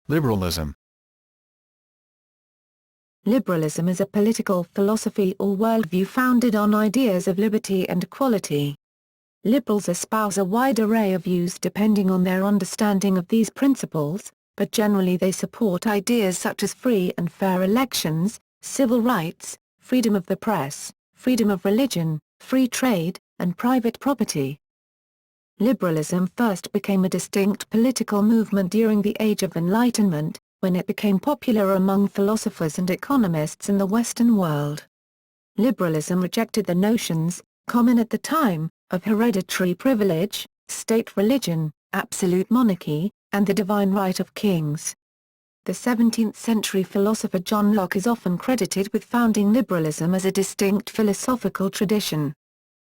Liberalism. Liberalism is a political philosophy or worldview founded on ideas of liberty and equality. Liberals espouse a wide array of views depending on their understanding of these principles, but generally they support ideas such as free and fair elections, civil rights, freedom of the press, freedom of religion, free trade, and private property. Liberalism first became a distinct political movement during the Age of Enlightenment, when it became popular among philosophers and economists in the Western world. Liberalism rejected the notions, common at the time, of hereditary privilege, state religion, absolute monarchy, and the divine right of kings. The 17th-century philosopher John Locke is often credited with founding liberalism as a distinct philosophical tradition.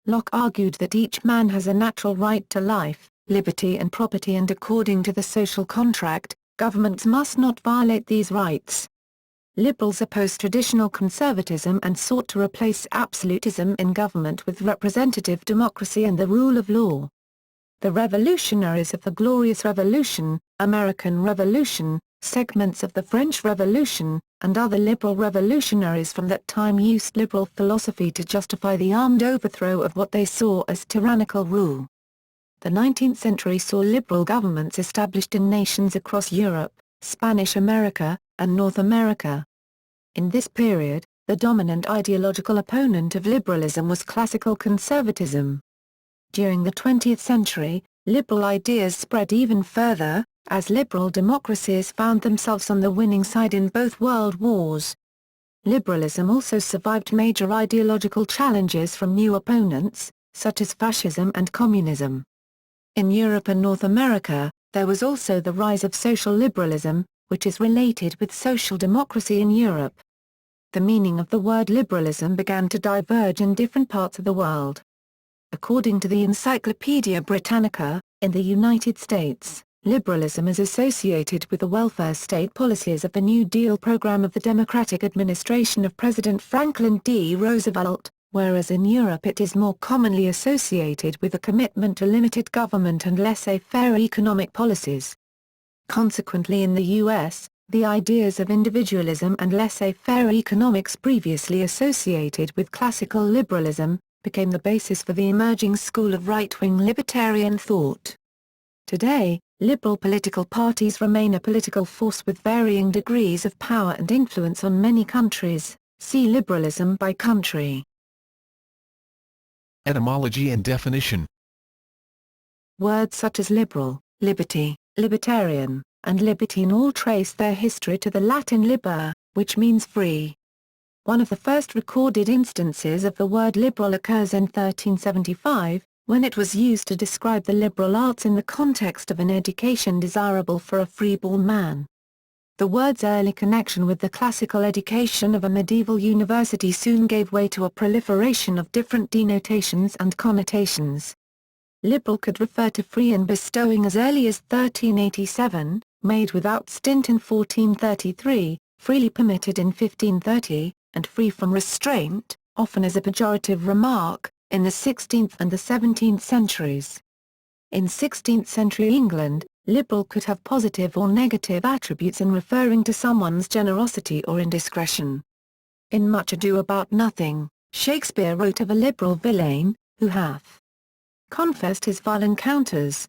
Locke argued that each man has a natural right to life, liberty and property, and according to the social contract, governments must not violate these rights. Liberals opposed traditional conservatism and sought to replace absolutism in government with representative democracy and the rule of law. The revolutionaries of the Glorious Revolution, American Revolution, segments of the French Revolution, and other liberal revolutionaries from that time used liberal philosophy to justify the armed overthrow of what they saw as tyrannical rule. The 19th century saw liberal governments established in nations across Europe, Spanish America, and North America. In this period, the dominant ideological opponent of liberalism was classical conservatism. During the 20th century, liberal ideas spread even further, as liberal democracies found themselves on the winning side in both world wars. Liberalism also survived major ideological challenges from new opponents, such as fascism and communism. In Europe and North America, there was also the rise of social liberalism, which is related with social democracy in Europe. The meaning of the word liberalism began to diverge in different parts of the world. According to the Encyclopaedia Britannica, in the United States, liberalism is associated with the welfare state policies of the New Deal program of the Democratic administration of President Franklin D. Roosevelt, whereas in Europe it is more commonly associated with a commitment to limited government and laissez-faire economic policies. Consequently, in the U.S., the ideas of individualism and laissez-faire economics previously associated with classical liberalism, became the basis for the emerging school of right-wing libertarian thought. Today, liberal political parties remain a political force with varying degrees of power and influence on many countries. See liberalism by country. Etymology and definition. Words such as liberal, liberty, libertarian, and libertine all trace their history to the Latin liber, which means free. One of the first recorded instances of the word liberal occurs in 1375, when it was used to describe the liberal arts in the context of an education desirable for a free-born man. The word's early connection with the classical education of a medieval university soon gave way to a proliferation of different denotations and connotations. Liberal could refer to free and bestowing as early as 1387, made without stint in 1433, freely permitted in 1530, and free from restraint, often as a pejorative remark, in the 16th and the 17th centuries. In 16th-century England, liberal could have positive or negative attributes in referring to someone's generosity or indiscretion. In Much Ado About Nothing, Shakespeare wrote of a liberal villain, who hath confessed his vile encounters.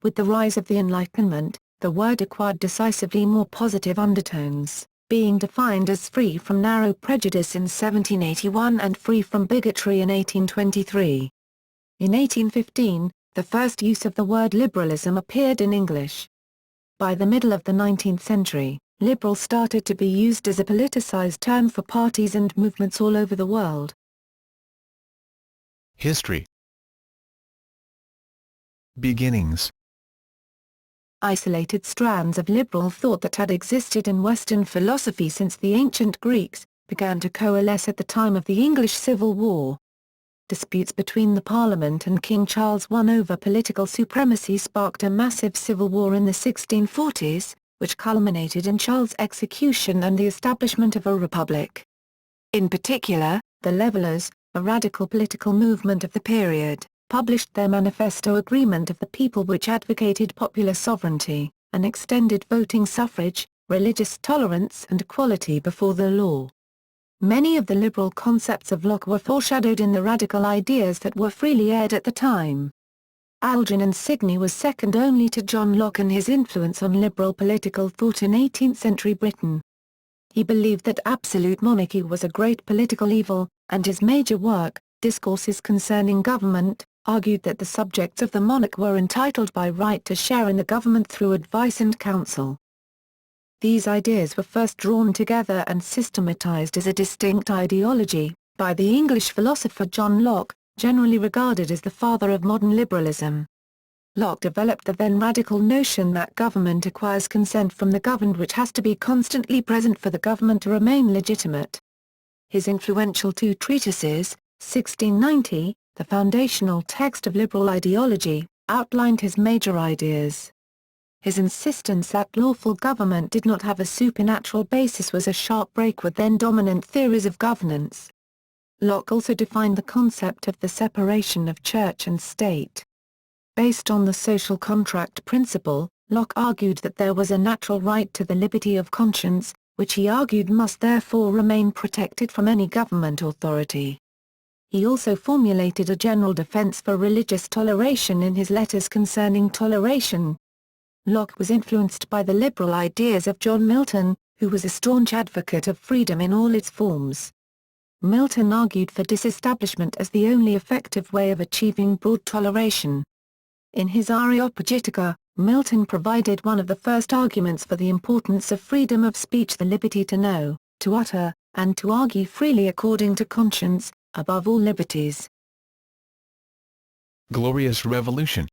With the rise of the Enlightenment, the word acquired decisively more positive undertones, being defined as free from narrow prejudice in 1781 and free from bigotry in 1823. In 1815, the first use of the word liberalism appeared in English. By the middle of the 19th century, liberal started to be used as a politicized term for parties and movements all over the world. History. Beginnings. Isolated strands of liberal thought that had existed in Western philosophy since the ancient Greeks, began to coalesce at the time of the English Civil War. Disputes between the Parliament and King Charles I over political supremacy sparked a massive civil war in the 1640s, which culminated in Charles' execution and the establishment of a republic. In particular, the Levellers, a radical political movement of the period, published their Manifesto Agreement of the People, which advocated popular sovereignty, an extended voting suffrage, religious tolerance and equality before the law. Many of the liberal concepts of Locke were foreshadowed in the radical ideas that were freely aired at the time. Algernon Sidney was second only to John Locke in his influence on liberal political thought in 18th-century Britain. He believed that absolute monarchy was a great political evil, and his major work, Discourses Concerning Government, argued that the subjects of the monarch were entitled by right to share in the government through advice and counsel. These ideas were first drawn together and systematized as a distinct ideology, by the English philosopher John Locke, generally regarded as the father of modern liberalism. Locke developed the then radical notion that government acquires consent from the governed, which has to be constantly present for the government to remain legitimate. His influential two treatises, 1690, the foundational text of liberal ideology, outlined his major ideas. His insistence that lawful government did not have a supernatural basis was a sharp break with then dominant theories of governance. Locke also defined the concept of the separation of church and state. Based on the social contract principle, Locke argued that there was a natural right to the liberty of conscience, which he argued must therefore remain protected from any government authority. He also formulated a general defense for religious toleration in his Letters Concerning Toleration. Locke was influenced by the liberal ideas of John Milton, who was a staunch advocate of freedom in all its forms. Milton argued for disestablishment as the only effective way of achieving broad toleration. In his Areopagitica, Milton provided one of the first arguments for the importance of freedom of speech, the liberty to know, to utter, and to argue freely according to conscience, above all liberties. Glorious Revolution.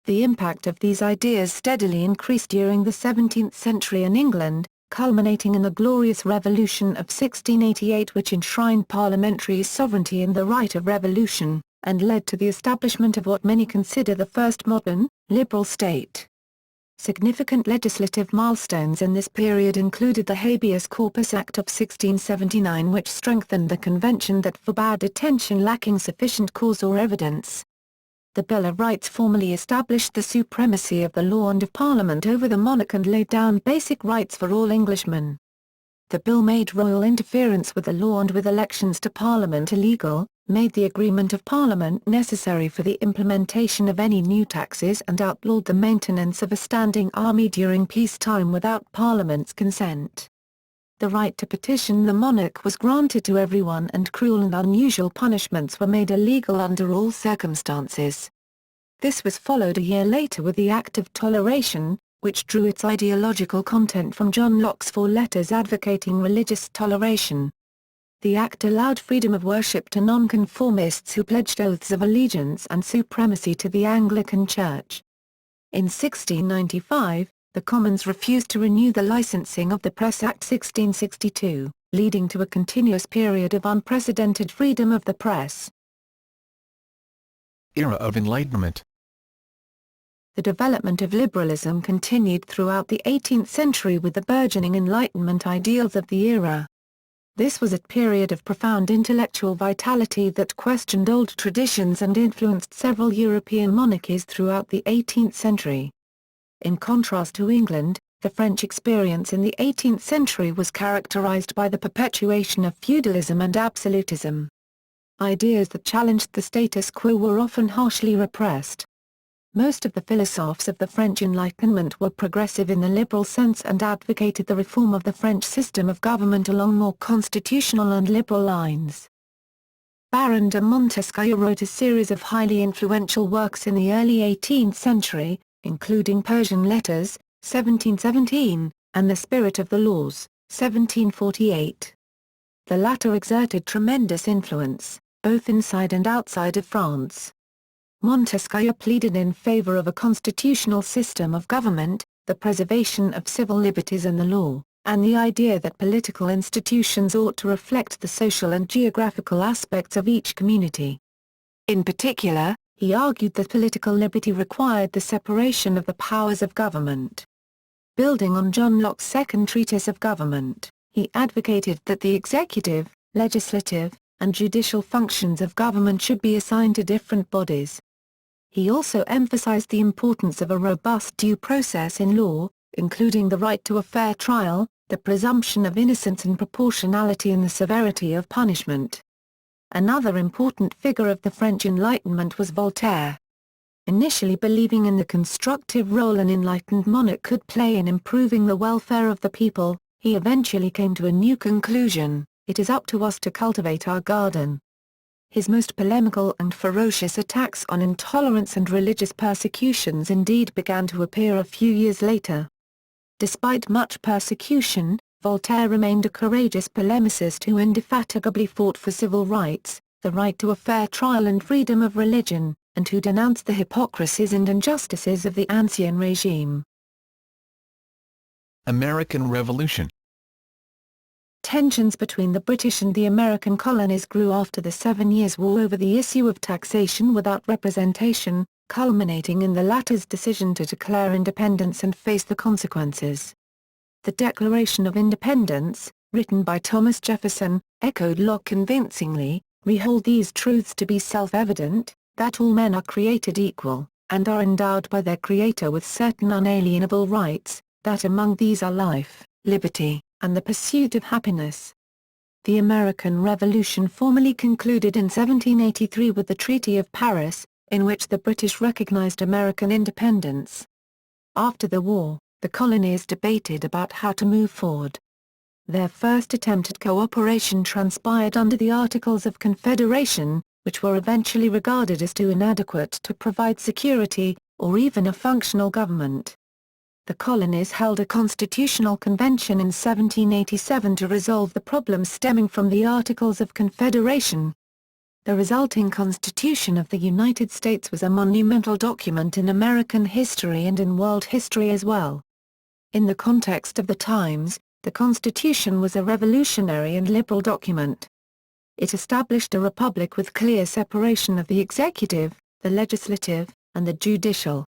The impact of these ideas steadily increased during the 17th century in England, culminating in the Glorious Revolution of 1688, which enshrined parliamentary sovereignty and the right of revolution, and led to the establishment of what many consider the first modern, liberal state. Significant legislative milestones in this period included the Habeas Corpus Act of 1679, which strengthened the convention that forbade detention lacking sufficient cause or evidence. The Bill of Rights formally established the supremacy of the law and of Parliament over the monarch and laid down basic rights for all Englishmen. The bill made royal interference with the law and with elections to Parliament illegal, made the agreement of Parliament necessary for the implementation of any new taxes, and outlawed the maintenance of a standing army during peacetime without Parliament's consent. The right to petition the monarch was granted to everyone, and cruel and unusual punishments were made illegal under all circumstances. This was followed a year later with the Act of Toleration, which drew its ideological content from John Locke's 4 letters advocating religious toleration. The Act allowed freedom of worship to nonconformists who pledged oaths of allegiance and supremacy to the Anglican Church. In 1695, the Commons refused to renew the licensing of the Press Act 1662, leading to a continuous period of unprecedented freedom of the press. Era of Enlightenment. The development of liberalism continued throughout the 18th century with the burgeoning Enlightenment ideals of the era. This was a period of profound intellectual vitality that questioned old traditions and influenced several European monarchies throughout the 18th century. In contrast to England, the French experience in the 18th century was characterized by the perpetuation of feudalism and absolutism. Ideas that challenged the status quo were often harshly repressed. Most of the philosophes of the French Enlightenment were progressive in the liberal sense and advocated the reform of the French system of government along more constitutional and liberal lines. Baron de Montesquieu wrote a series of highly influential works in the early 18th century, including Persian Letters, 1717, and The Spirit of the Laws, 1748. The latter exerted tremendous influence, both inside and outside of France. Montesquieu pleaded in favor of a constitutional system of government, the preservation of civil liberties and the law, and the idea that political institutions ought to reflect the social and geographical aspects of each community. In particular, he argued that political liberty required the separation of the powers of government. Building on John Locke's second treatise of government, he advocated that the executive, legislative, and judicial functions of government should be assigned to different bodies. He also emphasized the importance of a robust due process in law, including the right to a fair trial, the presumption of innocence and proportionality in the severity of punishment. Another important figure of the French Enlightenment was Voltaire. Initially believing in the constructive role an enlightened monarch could play in improving the welfare of the people, he eventually came to a new conclusion: it is up to us to cultivate our garden. His most polemical and ferocious attacks on intolerance and religious persecutions indeed began to appear a few years later. Despite much persecution, Voltaire remained a courageous polemicist who indefatigably fought for civil rights, the right to a fair trial and freedom of religion, and who denounced the hypocrisies and injustices of the Ancien regime. American Revolution. Tensions between the British and the American colonies grew after the 7 Years' War over the issue of taxation without representation, culminating in the latter's decision to declare independence and face the consequences. The Declaration of Independence, written by Thomas Jefferson, echoed Locke convincingly: "We hold these truths to be self-evident, that all men are created equal, and are endowed by their Creator with certain unalienable rights, that among these are life, liberty, and the pursuit of happiness." The American Revolution formally concluded in 1783 with the Treaty of Paris, in which the British recognized American independence. After the war, the colonies debated about how to move forward. Their first attempt at cooperation transpired under the Articles of Confederation, which were eventually regarded as too inadequate to provide security, or even a functional government. The colonies held a constitutional convention in 1787 to resolve the problems stemming from the Articles of Confederation. The resulting Constitution of the United States was a monumental document in American history and in world history as well. In the context of the times, the Constitution was a revolutionary and liberal document. It established a republic with clear separation of the executive, the legislative, and the judicial.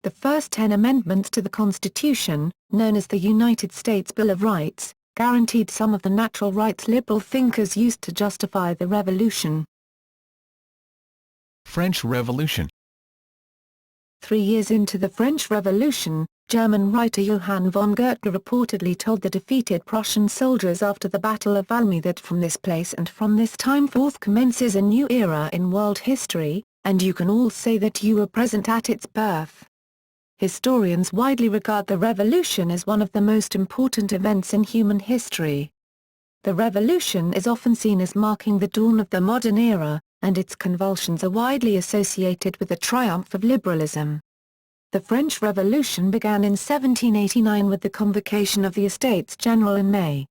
The first 10 amendments to the Constitution, known as the United States Bill of Rights, guaranteed some of the natural rights liberal thinkers used to justify the Revolution. French Revolution. 3 years into the French Revolution, German writer Johann von Goethe reportedly told the defeated Prussian soldiers after the Battle of Valmy that from this place and from this time forth commences a new era in world history, and you can all say that you were present at its birth. Historians widely regard the Revolution as one of the most important events in human history. The Revolution is often seen as marking the dawn of the modern era, and its convulsions are widely associated with the triumph of liberalism. The French Revolution began in 1789 with the convocation of the Estates General in May.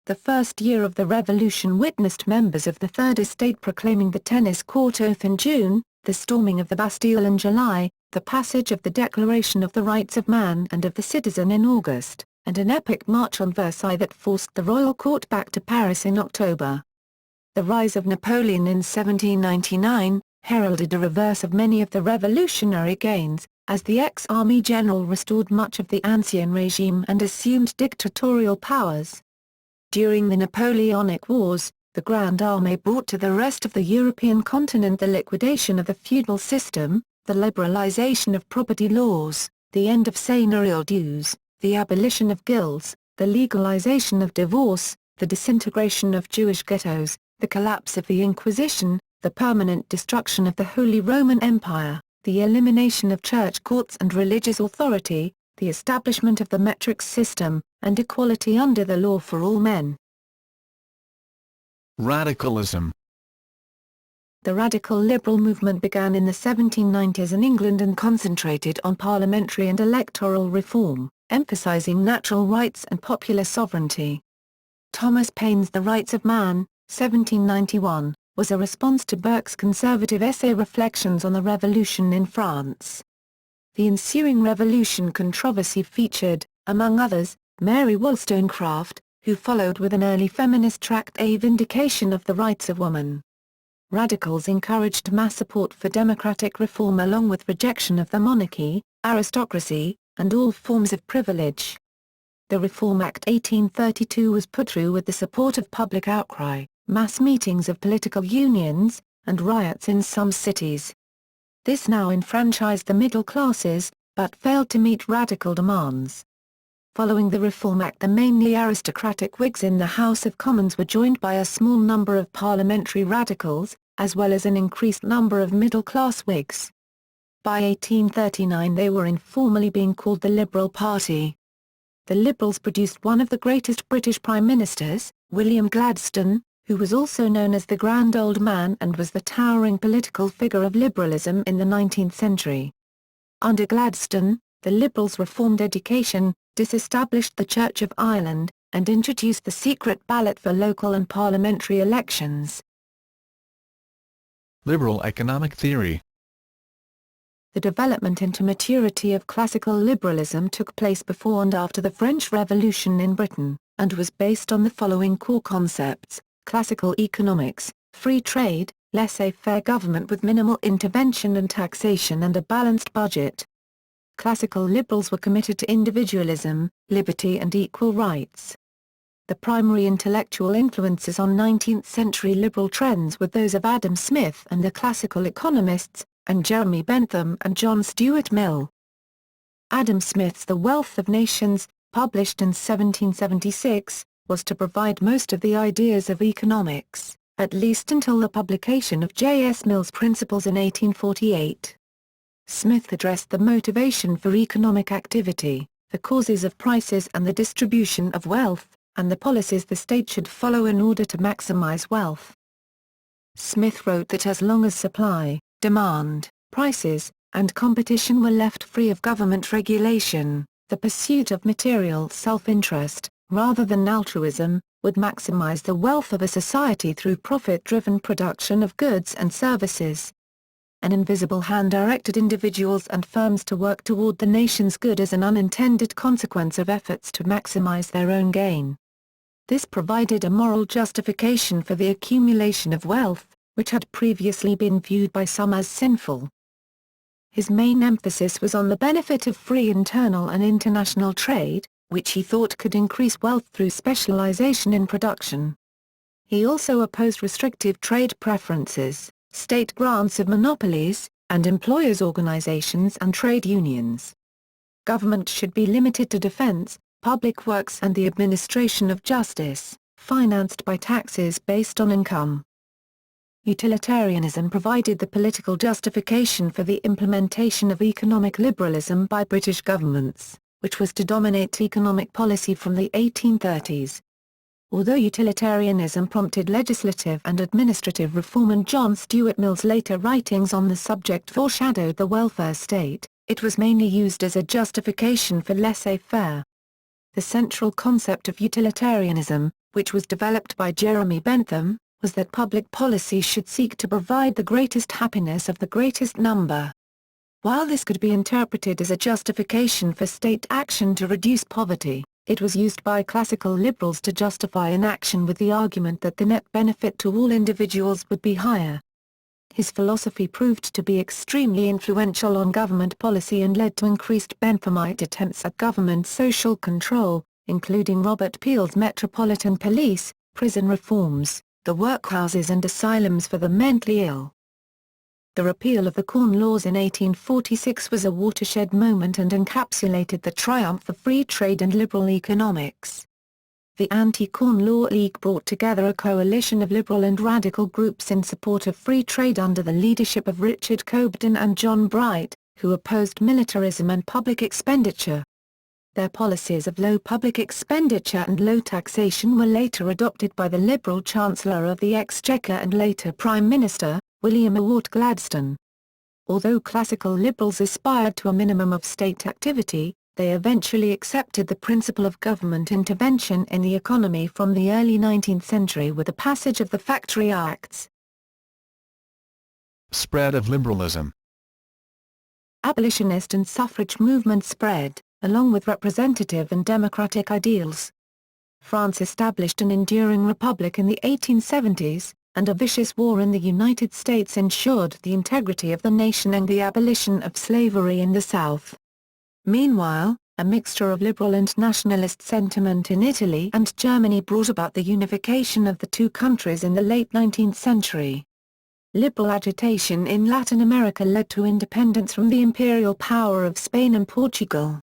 The first year of the Revolution witnessed members of the Third Estate proclaiming the Tennis Court Oath in June, the storming of the Bastille in July, the passage of the Declaration of the Rights of Man and of the Citizen in August, and an epic march on Versailles that forced the royal court back to Paris in October. The rise of Napoleon in 1799 heralded a reverse of many of the revolutionary gains, as the ex-army general restored much of the Ancien regime and assumed dictatorial powers. During the Napoleonic Wars, the Grande Armée brought to the rest of the European continent the liquidation of the feudal system, the liberalization of property laws, the end of seigneurial dues, the abolition of guilds, the legalization of divorce, the disintegration of Jewish ghettos, the collapse of the Inquisition, the permanent destruction of the Holy Roman Empire, the elimination of church courts and religious authority, the establishment of the metric system, and equality under the law for all men. Radicalism. The radical liberal movement began in the 1790s in England and concentrated on parliamentary and electoral reform, emphasizing natural rights and popular sovereignty. Thomas Paine's The Rights of Man, 1791, was a response to Burke's conservative essay Reflections on the Revolution in France. The ensuing revolution controversy featured, among others, Mary Wollstonecraft, who followed with an early feminist tract A Vindication of the Rights of Woman. Radicals encouraged mass support for democratic reform along with rejection of the monarchy, aristocracy, and all forms of privilege. The Reform Act 1832 was put through with the support of public outcry, mass meetings of political unions, and riots in some cities. This now enfranchised the middle classes, but failed to meet radical demands. Following the Reform Act, the mainly aristocratic Whigs in the House of Commons were joined by a small number of parliamentary radicals, as well as an increased number of middle-class Whigs. By 1839 they were informally being called the Liberal Party. The Liberals produced one of the greatest British Prime Ministers, William Gladstone, who was also known as the Grand Old Man and was the towering political figure of liberalism in the 19th century. Under Gladstone, the Liberals reformed education, disestablished the Church of Ireland, and introduced the secret ballot for local and parliamentary elections. Liberal economic theory. The development into maturity of classical liberalism took place before and after the French Revolution in Britain, and was based on the following core concepts: classical economics, free trade, laissez-faire government with minimal intervention and taxation and a balanced budget. Classical liberals were committed to individualism, liberty and equal rights. The primary intellectual influences on 19th-century liberal trends were those of Adam Smith and the classical economists, and Jeremy Bentham and John Stuart Mill. Adam Smith's The Wealth of Nations, published in 1776, was to provide most of the ideas of economics, at least until the publication of J. S. Mill's Principles in 1848. Smith addressed the motivation for economic activity, the causes of prices and the distribution of wealth, and the policies the state should follow in order to maximize wealth. Smith wrote that as long as supply, demand, prices, and competition were left free of government regulation, the pursuit of material self-interest, rather than altruism, would maximize the wealth of a society through profit-driven production of goods and services. An invisible hand directed individuals and firms to work toward the nation's good as an unintended consequence of efforts to maximize their own gain. This provided a moral justification for the accumulation of wealth, which had previously been viewed by some as sinful. His main emphasis was on the benefit of free internal and international trade, which he thought could increase wealth through specialization in production. He also opposed restrictive trade preferences, state grants of monopolies, and employers' organizations and trade unions. Government should be limited to defense, public works and the administration of justice, financed by taxes based on income. Utilitarianism provided the political justification for the implementation of economic liberalism by British governments, which was to dominate economic policy from the 1830s. Although utilitarianism prompted legislative and administrative reform and John Stuart Mill's later writings on the subject foreshadowed the welfare state, it was mainly used as a justification for laissez-faire. The central concept of utilitarianism, which was developed by Jeremy Bentham, was that public policy should seek to provide the greatest happiness of the greatest number. While this could be interpreted as a justification for state action to reduce poverty, it was used by classical liberals to justify inaction with the argument that the net benefit to all individuals would be higher. His philosophy proved to be extremely influential on government policy and led to increased Benthamite attempts at government social control, including Robert Peel's Metropolitan Police, prison reforms, the workhouses and asylums for the mentally ill. The repeal of the Corn Laws in 1846 was a watershed moment and encapsulated the triumph of free trade and liberal economics. The Anti-Corn Law League brought together a coalition of liberal and radical groups in support of free trade under the leadership of Richard Cobden and John Bright, who opposed militarism and public expenditure. Their policies of low public expenditure and low taxation were later adopted by the Liberal Chancellor of the Exchequer and later Prime Minister, William Ewart Gladstone. Although classical liberals aspired to a minimum of state activity, they eventually accepted the principle of government intervention in the economy from the early 19th century with the passage of the Factory Acts. Spread of liberalism. Abolitionist and suffrage movements spread, along with representative and democratic ideals. France established an enduring republic in the 1870s, and a vicious war in the United States ensured the integrity of the nation and the abolition of slavery in the South. Meanwhile, a mixture of liberal and nationalist sentiment in Italy and Germany brought about the unification of the two countries in the late 19th century. Liberal agitation in Latin America led to independence from the imperial power of Spain and Portugal.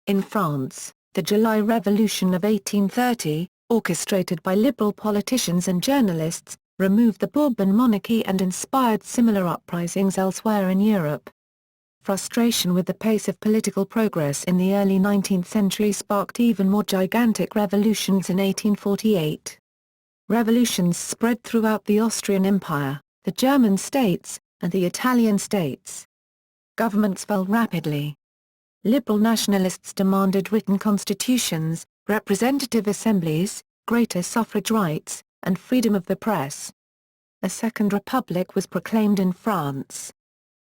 In France, the July Revolution of 1830, orchestrated by liberal politicians and journalists, removed the Bourbon monarchy and inspired similar uprisings elsewhere in Europe. Frustration with the pace of political progress in the early 19th century sparked even more gigantic revolutions in 1848. Revolutions spread throughout the Austrian Empire, the German states, and the Italian states. Governments fell rapidly. Liberal nationalists demanded written constitutions, representative assemblies, greater suffrage rights, and freedom of the press. A second republic was proclaimed in France.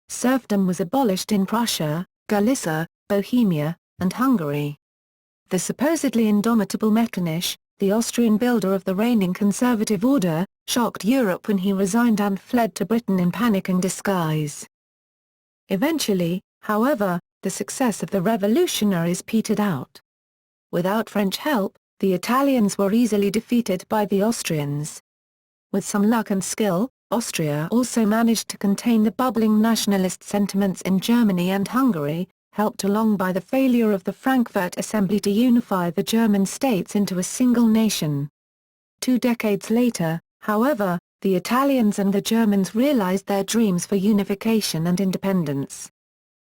Serfdom was abolished in Prussia, Galicia, Bohemia, and Hungary. The supposedly indomitable Metternich, the Austrian builder of the reigning conservative order, shocked Europe when he resigned and fled to Britain in panic and disguise. Eventually, however, the success of the revolutionaries petered out. Without French help, the Italians were easily defeated by the Austrians. With some luck and skill, Austria also managed to contain the bubbling nationalist sentiments in Germany and Hungary, helped along by the failure of the Frankfurt Assembly to unify the German states into a single nation. 2 decades later, however, the Italians and the Germans realized their dreams for unification and independence.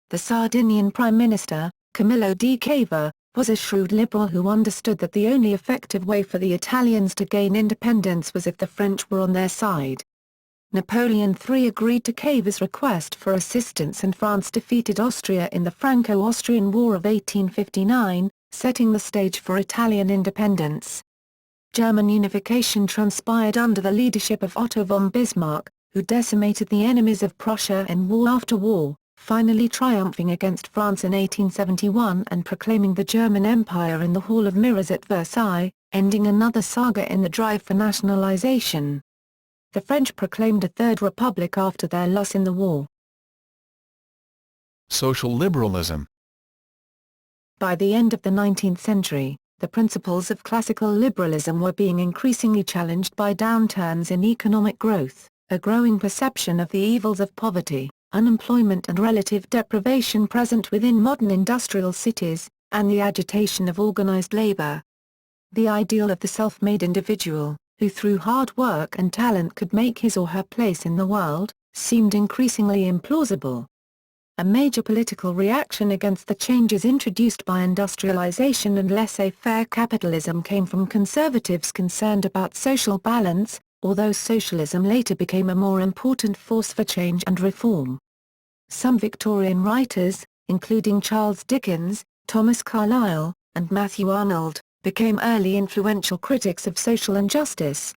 The Sardinian Prime Minister, Camillo di Cavour, was a shrewd liberal who understood that the only effective way for the Italians to gain independence was if the French were on their side. Napoleon III agreed to Cavour's request for assistance and France defeated Austria in the Franco-Austrian War of 1859, setting the stage for Italian independence. German unification transpired under the leadership of Otto von Bismarck, who decimated the enemies of Prussia in war after war, finally triumphing against France in 1871 and proclaiming the German Empire in the Hall of Mirrors at Versailles, ending another saga in the drive for nationalization. The French proclaimed a Third Republic after their loss in the war. Social liberalism. By the end of the 19th century, the principles of classical liberalism were being increasingly challenged by downturns in economic growth, a growing perception of the evils of poverty, unemployment and relative deprivation present within modern industrial cities, and the agitation of organized labor. The ideal of the self-made individual, who through hard work and talent could make his or her place in the world, seemed increasingly implausible. A major political reaction against the changes introduced by industrialization and laissez-faire capitalism came from conservatives concerned about social balance, although socialism later became a more important force for change and reform. Some Victorian writers, including Charles Dickens, Thomas Carlyle, and Matthew Arnold, became early influential critics of social injustice.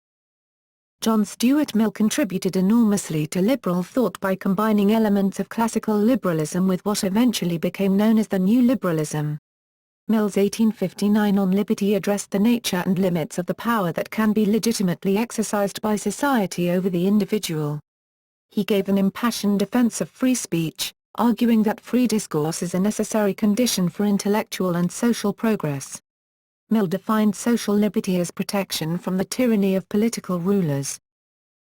John Stuart Mill contributed enormously to liberal thought by combining elements of classical liberalism with what eventually became known as the New Liberalism. Mill's 1859 On Liberty addressed the nature and limits of the power that can be legitimately exercised by society over the individual. He gave an impassioned defense of free speech, arguing that free discourse is a necessary condition for intellectual and social progress. Mill defined social liberty as protection from the tyranny of political rulers.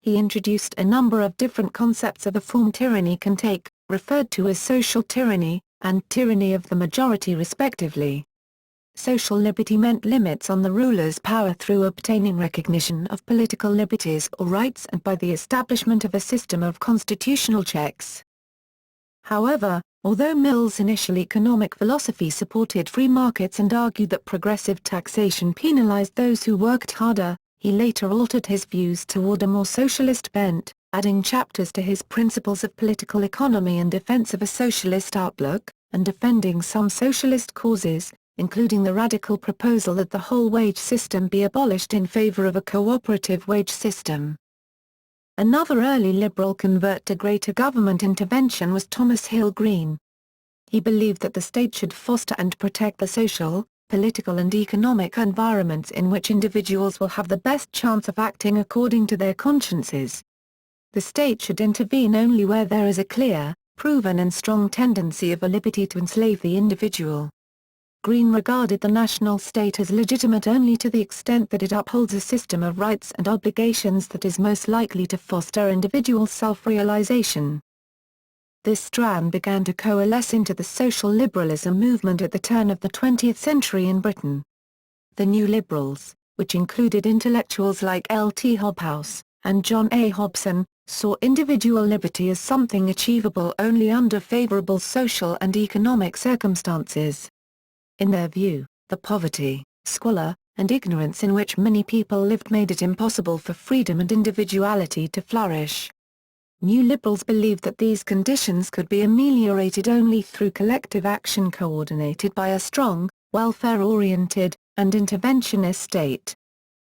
He introduced a number of different concepts of the form tyranny can take, referred to as social tyranny, and tyranny of the majority respectively. Social liberty meant limits on the ruler's power through obtaining recognition of political liberties or rights and by the establishment of a system of constitutional checks. However, although Mill's initial economic philosophy supported free markets and argued that progressive taxation penalized those who worked harder, he later altered his views toward a more socialist bent, adding chapters to his Principles of Political Economy in defense of a socialist outlook, and defending some socialist causes, including the radical proposal that the whole wage system be abolished in favor of a cooperative wage system. Another early liberal convert to greater government intervention was Thomas Hill Green. He believed that the state should foster and protect the social, political and economic environments in which individuals will have the best chance of acting according to their consciences. The state should intervene only where there is a clear, proven and strong tendency of a liberty to enslave the individual. Green regarded the national state as legitimate only to the extent that it upholds a system of rights and obligations that is most likely to foster individual self-realization. This strand began to coalesce into the social liberalism movement at the turn of the 20th century in Britain. The New Liberals, which included intellectuals like L.T. Hobhouse and John A. Hobson, saw individual liberty as something achievable only under favorable social and economic circumstances. In their view, the poverty, squalor, and ignorance in which many people lived made it impossible for freedom and individuality to flourish. New Liberals believed that these conditions could be ameliorated only through collective action coordinated by a strong, welfare-oriented, and interventionist state.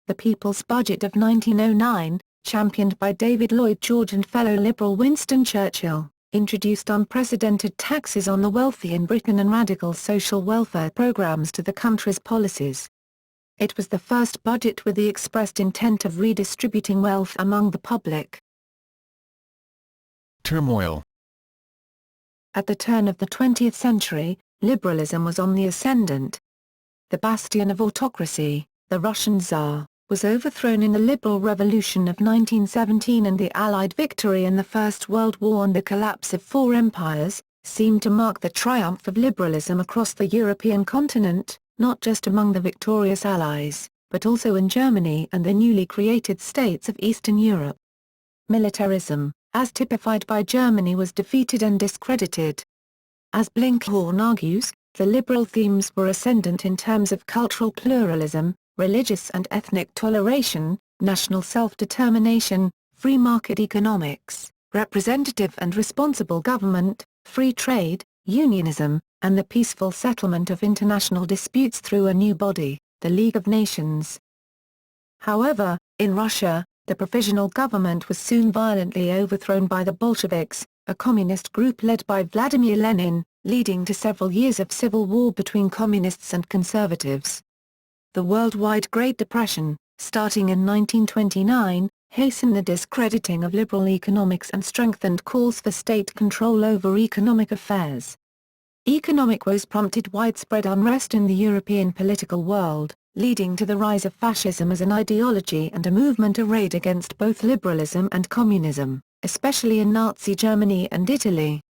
The People's Budget of 1909, championed by David Lloyd George and fellow Liberal Winston Churchill, introduced unprecedented taxes on the wealthy in Britain and radical social welfare programs to the country's policies. It was the first budget with the expressed intent of redistributing wealth among the public. Turmoil. At the turn of the 20th century, liberalism was on the ascendant. The bastion of autocracy, the Russian Tsar, was overthrown in the Liberal Revolution of 1917, and the Allied victory in the First World War and the collapse of four empires seemed to mark the triumph of liberalism across the European continent, not just among the victorious Allies, but also in Germany and the newly created states of Eastern Europe. Militarism, as typified by Germany, was defeated and discredited. As Blinkhorn argues, the liberal themes were ascendant in terms of cultural pluralism, religious and ethnic toleration, national self-determination, free market economics, representative and responsible government, free trade, unionism, and the peaceful settlement of international disputes through a new body, the League of Nations. However, in Russia, the provisional government was soon violently overthrown by the Bolsheviks, a communist group led by Vladimir Lenin, leading to several years of civil war between communists and conservatives. The worldwide Great Depression, starting in 1929, hastened the discrediting of liberal economics and strengthened calls for state control over economic affairs. Economic woes prompted widespread unrest in the European political world, leading to the rise of fascism as an ideology and a movement arrayed against both liberalism and communism, especially in Nazi Germany and Italy.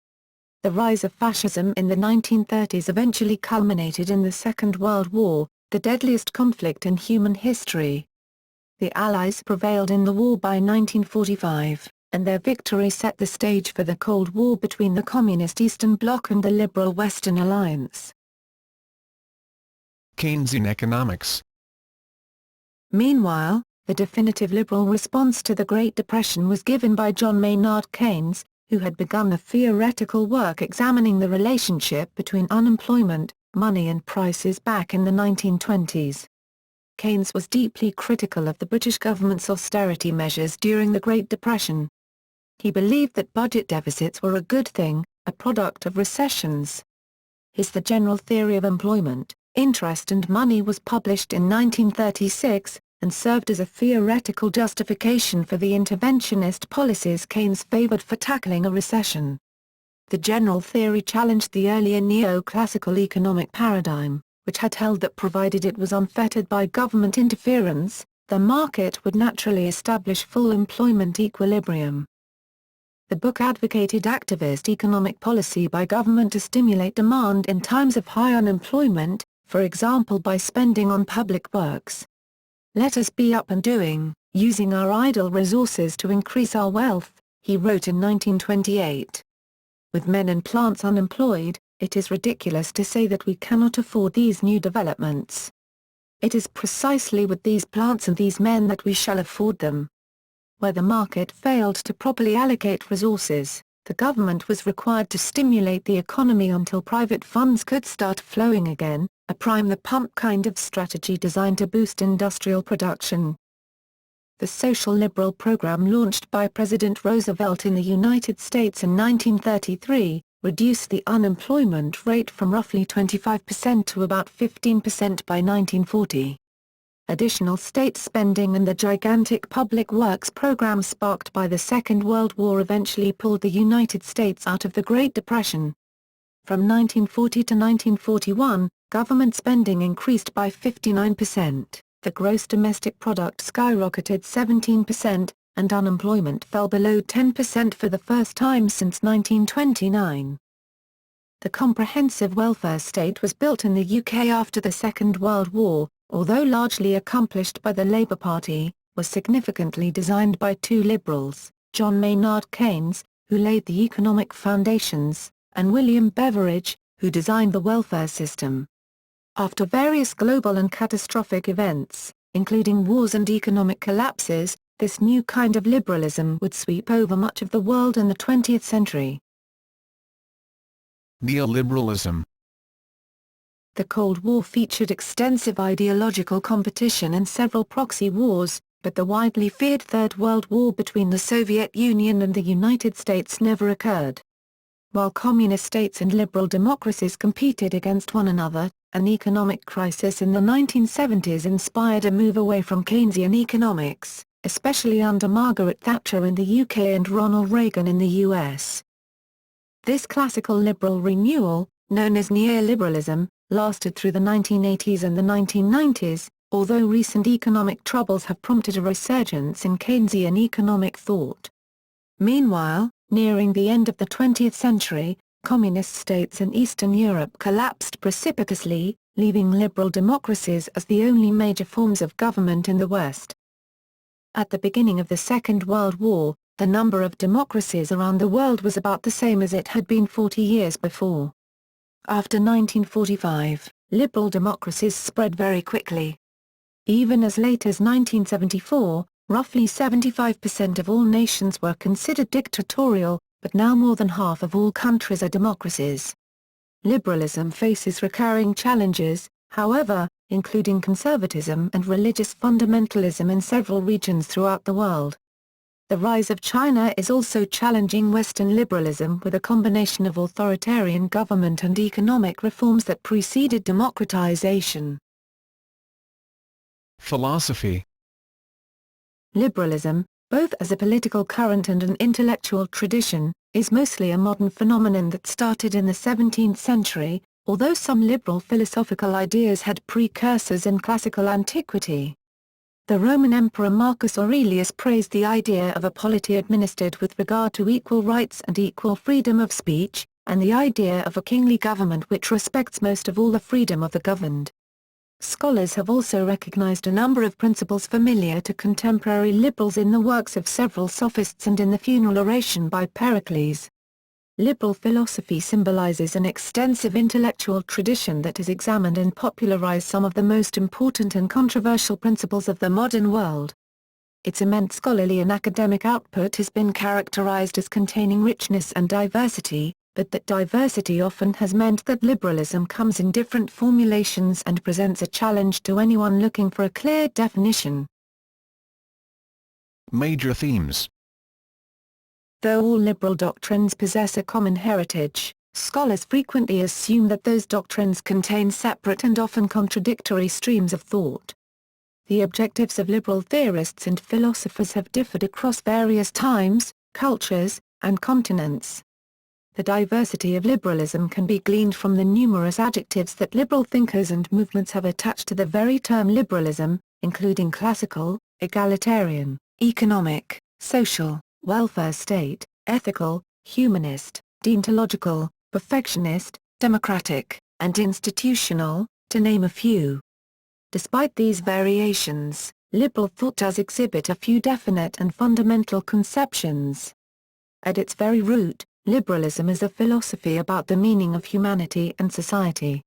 The rise of fascism in the 1930s eventually culminated in the Second World War, the deadliest conflict in human history. The Allies prevailed in the war by 1945, and their victory set the stage for the Cold War between the Communist Eastern Bloc and the liberal Western Alliance. Keynesian economics. Meanwhile, the definitive liberal response to the Great Depression was given by John Maynard Keynes, who had begun a theoretical work examining the relationship between unemployment, money and prices back in the 1920s. Keynes was deeply critical of the British government's austerity measures during the Great Depression. He believed that budget deficits were a good thing, a product of recessions. His The General Theory of Employment, Interest and Money was published in 1936, and served as a theoretical justification for the interventionist policies Keynes favored for tackling a recession. The general theory challenged the earlier neoclassical economic paradigm, which had held that provided it was unfettered by government interference, the market would naturally establish full employment equilibrium. The book advocated activist economic policy by government to stimulate demand in times of high unemployment, for example by spending on public works. "Let us be up and doing, using our idle resources to increase our wealth," he wrote in 1928. With men and plants unemployed, it is ridiculous to say that we cannot afford these new developments. It is precisely with these plants and these men that we shall afford them. Where the market failed to properly allocate resources, the government was required to stimulate the economy until private funds could start flowing again, a prime-the-pump kind of strategy designed to boost industrial production. The social liberal program launched by President Roosevelt in the United States in 1933, reduced the unemployment rate from roughly 25% to about 15% by 1940. Additional state spending and the gigantic public works program sparked by the Second World War eventually pulled the United States out of the Great Depression. From 1940 to 1941, government spending increased by 59%, the gross domestic product skyrocketed 17%, and unemployment fell below 10% for the first time since 1929. The comprehensive welfare state was built in the UK after the Second World War, although largely accomplished by the Labour Party, was significantly designed by two liberals, John Maynard Keynes, who laid the economic foundations, and William Beveridge, who designed the welfare system. After various global and catastrophic events, including wars and economic collapses, this new kind of liberalism would sweep over much of the world in the 20th century. Neoliberalism. The Cold War featured extensive ideological competition and several proxy wars, but the widely feared Third World War between the Soviet Union and the United States never occurred. While communist states and liberal democracies competed against one another, an economic crisis in the 1970s inspired a move away from Keynesian economics, especially under Margaret Thatcher in the UK and Ronald Reagan in the US. This classical liberal renewal, known as neoliberalism, lasted through the 1980s and the 1990s, although recent economic troubles have prompted a resurgence in Keynesian economic thought. Meanwhile, nearing the end of the 20th century, communist states in Eastern Europe collapsed precipitously, leaving liberal democracies as the only major forms of government in the West. At the beginning of the Second World War, the number of democracies around the world was about the same as it had been 40 years before. After 1945, liberal democracies spread very quickly. Even as late as 1974, roughly 75% of all nations were considered dictatorial, but now more than half of all countries are democracies. Liberalism faces recurring challenges, however, including conservatism and religious fundamentalism in several regions throughout the world. The rise of China is also challenging Western liberalism with a combination of authoritarian government and economic reforms that preceded democratization. Philosophy. Liberalism, both as a political current and an intellectual tradition, is mostly a modern phenomenon that started in the 17th century, although some liberal philosophical ideas had precursors in classical antiquity. The Roman Emperor Marcus Aurelius praised the idea of a polity administered with regard to equal rights and equal freedom of speech, and the idea of a kingly government which respects most of all the freedom of the governed. Scholars have also recognized a number of principles familiar to contemporary liberals in the works of several sophists and in the funeral oration by Pericles. Liberal philosophy symbolizes an extensive intellectual tradition that has examined and popularized some of the most important and controversial principles of the modern world. Its immense scholarly and academic output has been characterized as containing richness and diversity, but that diversity often has meant that liberalism comes in different formulations and presents a challenge to anyone looking for a clear definition. Major themes. Though all liberal doctrines possess a common heritage, scholars frequently assume that those doctrines contain separate and often contradictory streams of thought. The objectives of liberal theorists and philosophers have differed across various times, cultures, and continents. The diversity of liberalism can be gleaned from the numerous adjectives that liberal thinkers and movements have attached to the very term liberalism, including classical, egalitarian, economic, social, welfare state, ethical, humanist, deontological, perfectionist, democratic, and institutional, to name a few. Despite these variations, liberal thought does exhibit a few definite and fundamental conceptions. At its very root, liberalism is a philosophy about the meaning of humanity and society.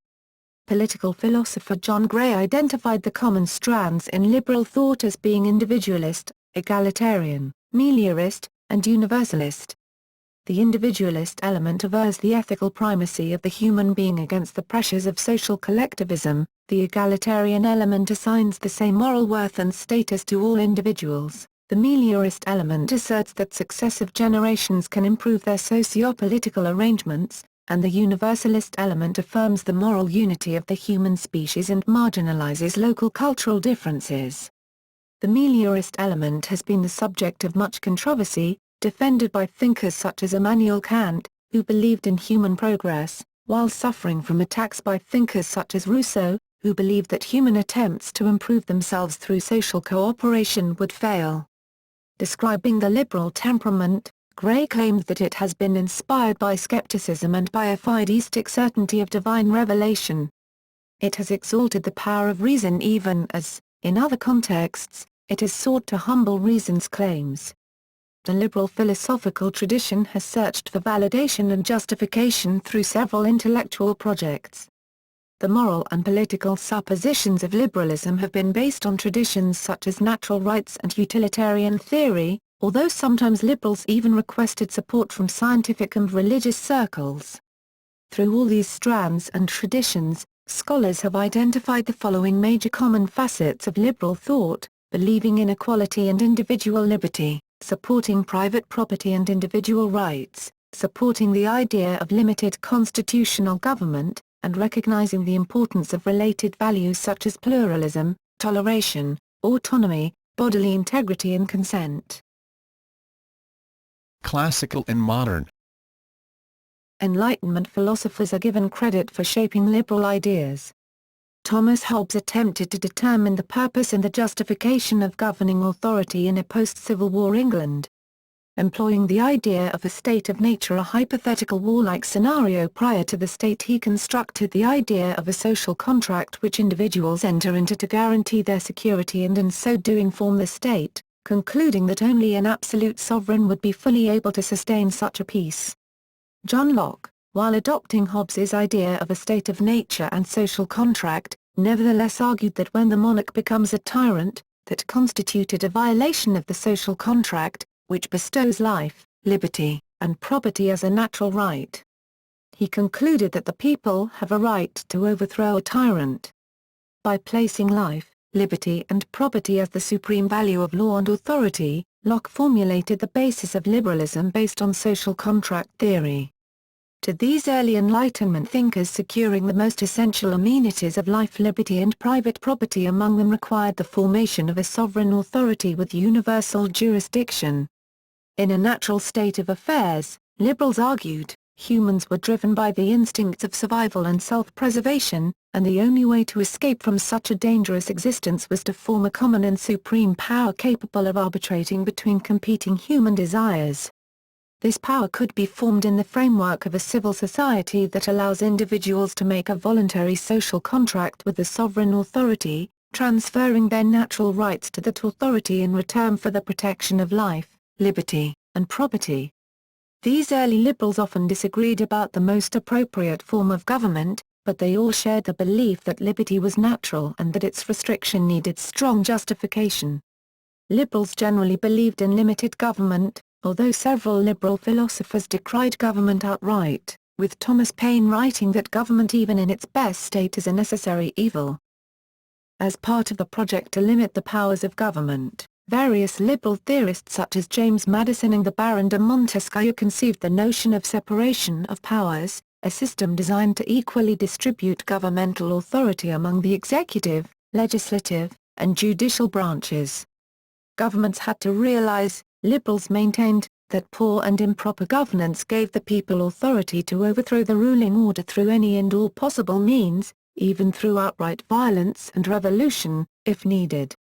Political philosopher John Gray identified the common strands in liberal thought as being individualist, egalitarian, meliorist, and universalist. The individualist element avers the ethical primacy of the human being against the pressures of social collectivism, the egalitarian element assigns the same moral worth and status to all individuals, the meliorist element asserts that successive generations can improve their socio-political arrangements, and the universalist element affirms the moral unity of the human species and marginalizes local cultural differences. The meliorist element has been the subject of much controversy, defended by thinkers such as Immanuel Kant, who believed in human progress, while suffering from attacks by thinkers such as Rousseau, who believed that human attempts to improve themselves through social cooperation would fail. Describing the liberal temperament, Gray claimed that it has been inspired by skepticism and by a fideistic certainty of divine revelation. It has exalted the power of reason even as, in other contexts, it has sought to humble reason's claims. The liberal philosophical tradition has searched for validation and justification through several intellectual projects. The moral and political suppositions of liberalism have been based on traditions such as natural rights and utilitarian theory, although sometimes liberals even requested support from scientific and religious circles. Through all these strands and traditions, scholars have identified the following major common facets of liberal thought: believing in equality and individual liberty, supporting private property and individual rights, supporting the idea of limited constitutional government, and recognizing the importance of related values such as pluralism, toleration, autonomy, bodily integrity and consent. Classical and modern. Enlightenment philosophers are given credit for shaping liberal ideas. Thomas Hobbes attempted to determine the purpose and the justification of governing authority in a post-Civil War England. Employing the idea of a state of nature, a hypothetical warlike scenario prior to the state, he constructed the idea of a social contract which individuals enter into to guarantee their security and in so doing form the state, concluding that only an absolute sovereign would be fully able to sustain such a peace. John Locke, while adopting Hobbes's idea of a state of nature and social contract, nevertheless argued that when the monarch becomes a tyrant, that constituted a violation of the social contract, which bestows life, liberty, and property as a natural right. He concluded that the people have a right to overthrow a tyrant. By placing life, liberty and property as the supreme value of law and authority, Locke formulated the basis of liberalism based on social contract theory. To these early Enlightenment thinkers, securing the most essential amenities of life, liberty and private property among them required the formation of a sovereign authority with universal jurisdiction. In a natural state of affairs, liberals argued, humans were driven by the instincts of survival and self-preservation, and the only way to escape from such a dangerous existence was to form a common and supreme power capable of arbitrating between competing human desires. This power could be formed in the framework of a civil society that allows individuals to make a voluntary social contract with the sovereign authority, transferring their natural rights to that authority in return for the protection of life, liberty, and property. These early liberals often disagreed about the most appropriate form of government, but they all shared the belief that liberty was natural and that its restriction needed strong justification. Liberals generally believed in limited government, although several liberal philosophers decried government outright, with Thomas Paine writing that government even in its best state is a necessary evil. As part of the project to limit the powers of government, various liberal theorists such as James Madison and the Baron de Montesquieu conceived the notion of separation of powers, a system designed to equally distribute governmental authority among the executive, legislative, and judicial branches. Governments had to realize, liberals maintained, that poor and improper governance gave the people authority to overthrow the ruling order through any and all possible means, even through outright violence and revolution, if needed.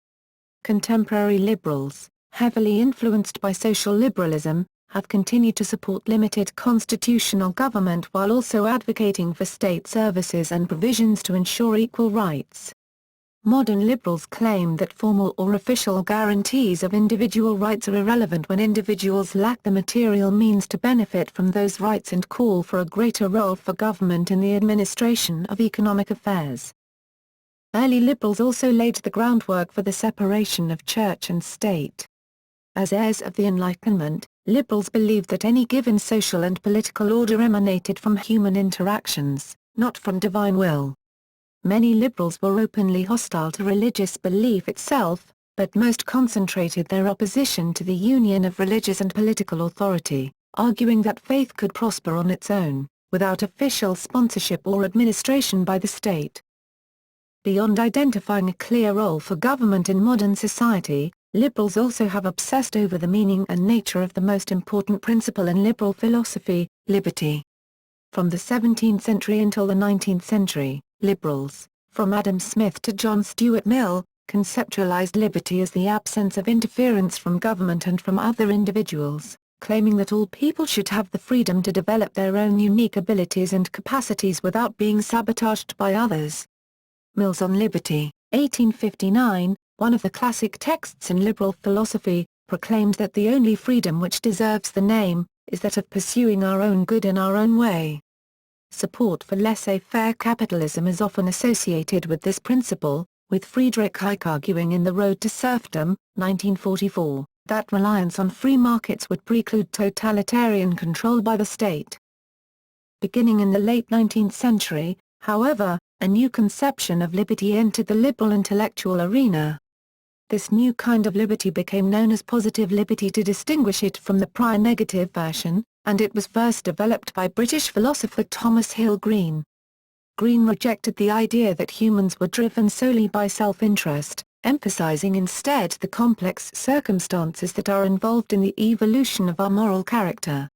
Contemporary liberals, heavily influenced by social liberalism, have continued to support limited constitutional government while also advocating for state services and provisions to ensure equal rights. Modern liberals claim that formal or official guarantees of individual rights are irrelevant when individuals lack the material means to benefit from those rights and call for a greater role for government in the administration of economic affairs. Early liberals also laid the groundwork for the separation of church and state. As heirs of the Enlightenment, liberals believed that any given social and political order emanated from human interactions, not from divine will. Many liberals were openly hostile to religious belief itself, but most concentrated their opposition to the union of religious and political authority, arguing that faith could prosper on its own, without official sponsorship or administration by the state. Beyond identifying a clear role for government in modern society, liberals also have obsessed over the meaning and nature of the most important principle in liberal philosophy, liberty. From the 17th century until the 19th century, liberals, from Adam Smith to John Stuart Mill, conceptualized liberty as the absence of interference from government and from other individuals, claiming that all people should have the freedom to develop their own unique abilities and capacities without being sabotaged by others. Mill's On Liberty, 1859, one of the classic texts in liberal philosophy, proclaimed that the only freedom which deserves the name, is that of pursuing our own good in our own way. Support for laissez-faire capitalism is often associated with this principle, with Friedrich Hayek arguing in The Road to Serfdom, 1944, that reliance on free markets would preclude totalitarian control by the state. Beginning in the late 19th century, however, a new conception of liberty entered the liberal intellectual arena. This new kind of liberty became known as positive liberty to distinguish it from the prior negative version, and it was first developed by British philosopher Thomas Hill Green. Green rejected the idea that humans were driven solely by self-interest, emphasizing instead the complex circumstances that are involved in the evolution of our moral character.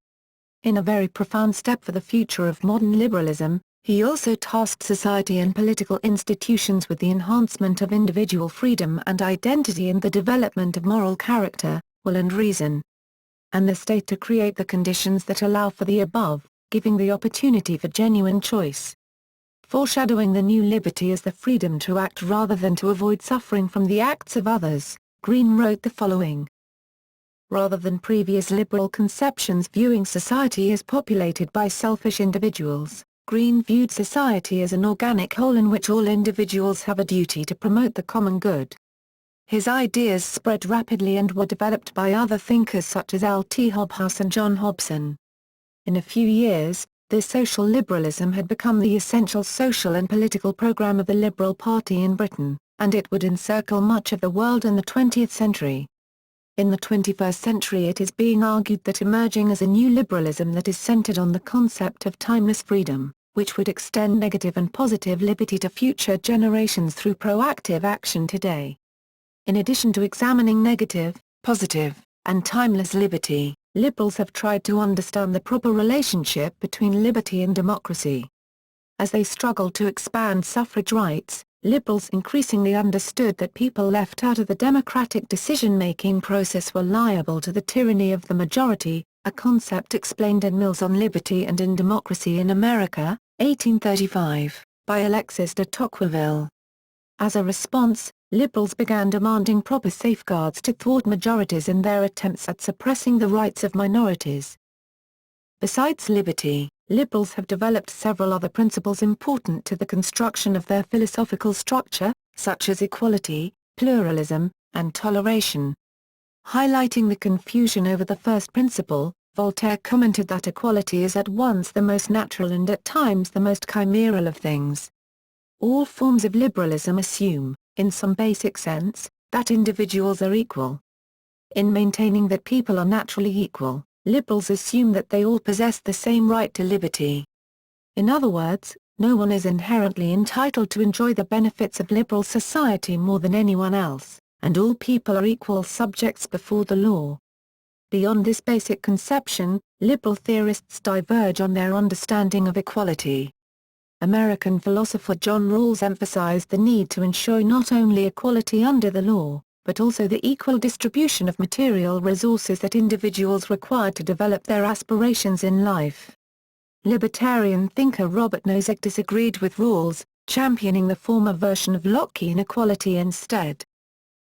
In a very profound step for the future of modern liberalism, he also tasked society and political institutions with the enhancement of individual freedom and identity and the development of moral character, will and reason, and the state to create the conditions that allow for the above, giving the opportunity for genuine choice. Foreshadowing the new liberty as the freedom to act rather than to avoid suffering from the acts of others, Green wrote the following. Rather than previous liberal conceptions viewing society as populated by selfish individuals, Green viewed society as an organic whole in which all individuals have a duty to promote the common good. His ideas spread rapidly and were developed by other thinkers such as L. T. Hobhouse and John Hobson. In a few years, this social liberalism had become the essential social and political program of the Liberal Party in Britain, and it would encircle much of the world in the 20th century. In the 21st century it is being argued that emerging as a new liberalism that is centered on the concept of timeless freedom, which would extend negative and positive liberty to future generations through proactive action today. In addition to examining negative, positive, and timeless liberty, liberals have tried to understand the proper relationship between liberty and democracy. As they struggled to expand suffrage rights, liberals increasingly understood that people left out of the democratic decision-making process were liable to the tyranny of the majority, a concept explained in Mill's On Liberty and in Democracy in America, 1835, by Alexis de Tocqueville. As a response, liberals began demanding proper safeguards to thwart majorities in their attempts at suppressing the rights of minorities. Besides liberty, liberals have developed several other principles important to the construction of their philosophical structure, such as equality, pluralism, and toleration. Highlighting the confusion over the first principle, Voltaire commented that equality is at once the most natural and at times the most chimeral of things. All forms of liberalism assume, in some basic sense, that individuals are equal. In maintaining that people are naturally equal, liberals assume that they all possess the same right to liberty. In other words, no one is inherently entitled to enjoy the benefits of liberal society more than anyone else, and all people are equal subjects before the law. Beyond this basic conception, liberal theorists diverge on their understanding of equality. American philosopher John Rawls emphasized the need to ensure not only equality under the law, but also the equal distribution of material resources that individuals require to develop their aspirations in life. Libertarian thinker Robert Nozick disagreed with Rawls, championing the former version of Lockean equality instead.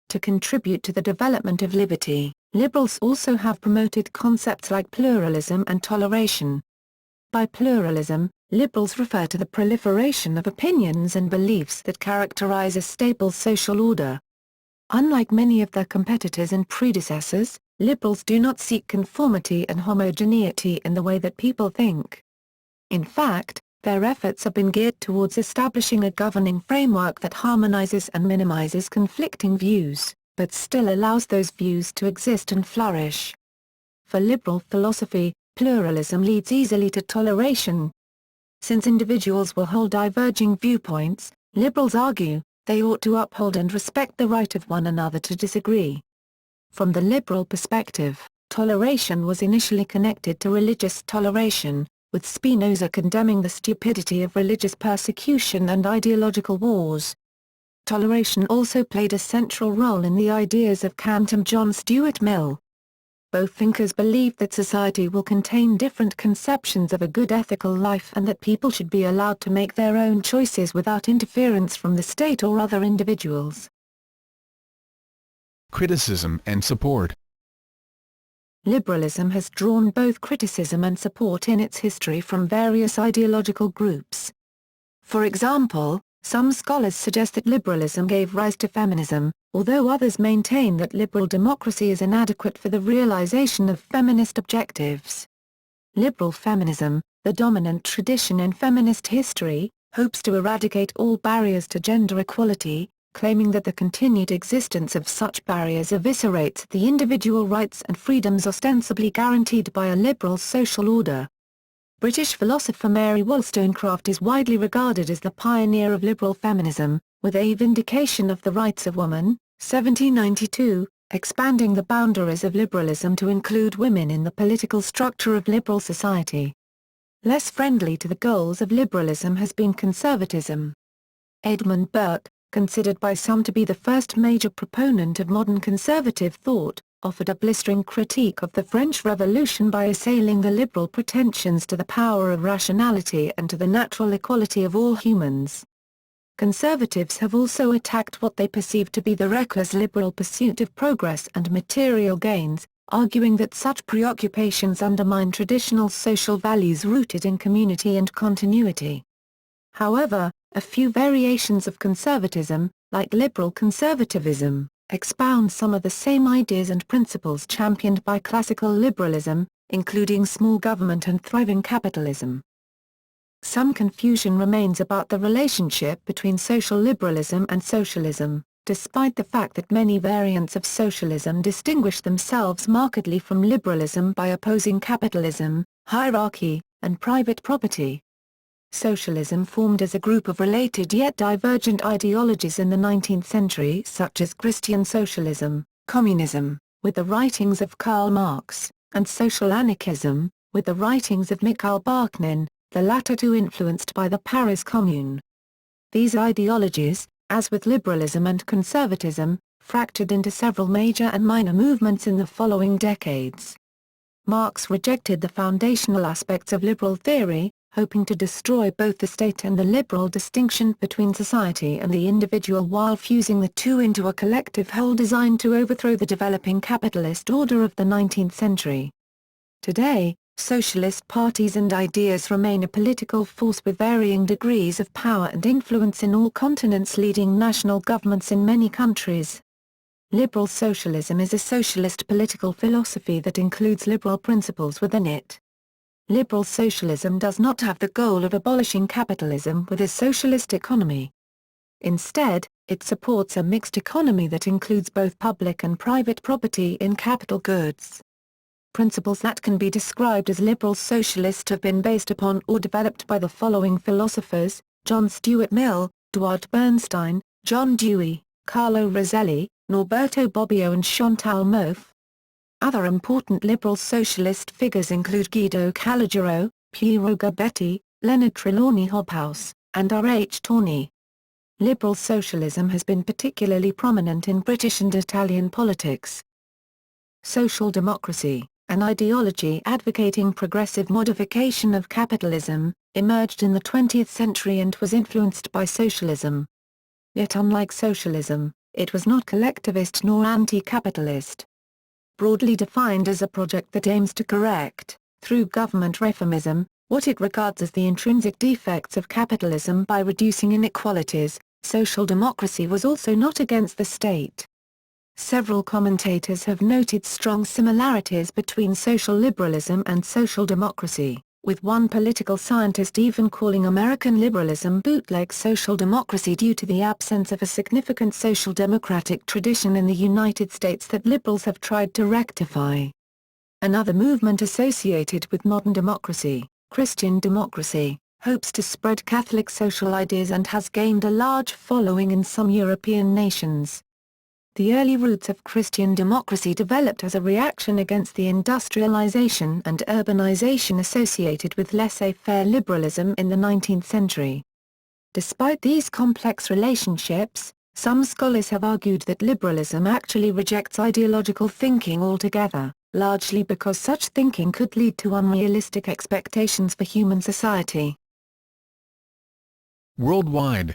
To contribute to the development of liberty, liberals also have promoted concepts like pluralism and toleration. By pluralism, liberals refer to the proliferation of opinions and beliefs that characterize a stable social order. Unlike many of their competitors and predecessors, liberals do not seek conformity and homogeneity in the way that people think. In fact, their efforts have been geared towards establishing a governing framework that harmonizes and minimizes conflicting views, but still allows those views to exist and flourish. For liberal philosophy, pluralism leads easily to toleration. Since individuals will hold diverging viewpoints, liberals argue, they ought to uphold and respect the right of one another to disagree. From the liberal perspective, toleration was initially connected to religious toleration, with Spinoza condemning the stupidity of religious persecution and ideological wars. Toleration also played a central role in the ideas of Kant and John Stuart Mill. Both thinkers believed that society will contain different conceptions of a good ethical life and that people should be allowed to make their own choices without interference from the state or other individuals. Criticism and support. Liberalism has drawn both criticism and support in its history from various ideological groups. For example, some scholars suggest that liberalism gave rise to feminism, although others maintain that liberal democracy is inadequate for the realization of feminist objectives. Liberal feminism, the dominant tradition in feminist history, hopes to eradicate all barriers to gender equality, claiming that the continued existence of such barriers eviscerates the individual rights and freedoms ostensibly guaranteed by a liberal social order. British philosopher Mary Wollstonecraft is widely regarded as the pioneer of liberal feminism, with A Vindication of the Rights of Woman, 1792, expanding the boundaries of liberalism to include women in the political structure of liberal society. Less friendly to the goals of liberalism has been conservatism. Edmund Burke, considered by some to be the first major proponent of modern conservative thought, offered a blistering critique of the French Revolution by assailing the liberal pretensions to the power of rationality and to the natural equality of all humans. Conservatives have also attacked what they perceive to be the reckless liberal pursuit of progress and material gains, arguing that such preoccupations undermine traditional social values rooted in community and continuity. However, a few variations of conservatism, like liberal conservatism, expound some of the same ideas and principles championed by classical liberalism, including small government and thriving capitalism. Some confusion remains about the relationship between social liberalism and socialism, despite the fact that many variants of socialism distinguish themselves markedly from liberalism by opposing capitalism, hierarchy, and private property. Socialism formed as a group of related yet divergent ideologies in the 19th century such as Christian socialism, communism, with the writings of Karl Marx, and social anarchism, with the writings of Mikhail Bakhtin, the latter two influenced by the Paris Commune. These ideologies, as with liberalism and conservatism, fractured into several major and minor movements in the following decades. Marx rejected the foundational aspects of liberal theory, hoping to destroy both the state and the liberal distinction between society and the individual while fusing the two into a collective whole designed to overthrow the developing capitalist order of the 19th century. Today, socialist parties and ideas remain a political force with varying degrees of power and influence in all continents, leading national governments in many countries. Liberal socialism is a socialist political philosophy that includes liberal principles within it. Liberal socialism does not have the goal of abolishing capitalism with a socialist economy. Instead, it supports a mixed economy that includes both public and private property in capital goods. Principles that can be described as liberal socialist have been based upon or developed by the following philosophers: John Stuart Mill, Edward Bernstein, John Dewey, Carlo Roselli, Norberto Bobbio and Chantal Mouffe. Other important liberal socialist figures include Guido Calogero, Piero Gabetti, Leonard Trelawney Hobhouse, and R. H. Tawney. Liberal socialism has been particularly prominent in British and Italian politics. Social democracy, an ideology advocating progressive modification of capitalism, emerged in the 20th century and was influenced by socialism. Yet unlike socialism, it was not collectivist nor anti-capitalist. Broadly defined as a project that aims to correct, through government reformism, what it regards as the intrinsic defects of capitalism by reducing inequalities, social democracy was also not against the state. Several commentators have noted strong similarities between social liberalism and social democracy, with one political scientist even calling American liberalism bootleg social democracy due to the absence of a significant social democratic tradition in the United States that liberals have tried to rectify. Another movement associated with modern democracy, Christian democracy, hopes to spread Catholic social ideas and has gained a large following in some European nations. The early roots of Christian democracy developed as a reaction against the industrialization and urbanization associated with laissez-faire liberalism in the 19th century. Despite these complex relationships, some scholars have argued that liberalism actually rejects ideological thinking altogether, largely because such thinking could lead to unrealistic expectations for human society. Worldwide.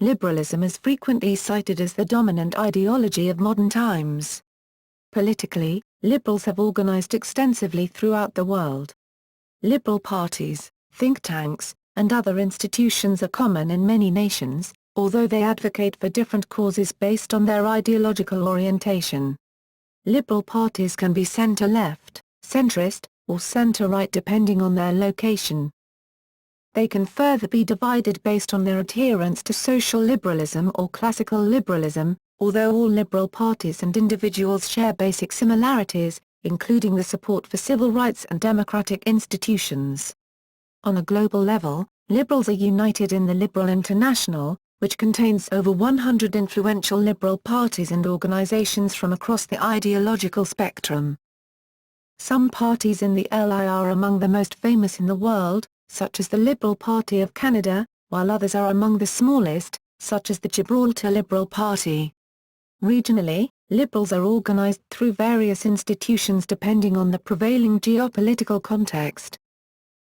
Liberalism is frequently cited as the dominant ideology of modern times. Politically, liberals have organized extensively throughout the world. Liberal parties, think tanks, and other institutions are common in many nations, although they advocate for different causes based on their ideological orientation. Liberal parties can be center-left, centrist, or center-right depending on their location. They can further be divided based on their adherence to social liberalism or classical liberalism, although all liberal parties and individuals share basic similarities, including the support for civil rights and democratic institutions. On a global level, liberals are united in the Liberal International, which contains over 100 influential liberal parties and organizations from across the ideological spectrum. Some parties in the LI are among the most famous in the world, such as the Liberal Party of Canada, while others are among the smallest, such as the Gibraltar Liberal Party. Regionally, liberals are organized through various institutions depending on the prevailing geopolitical context.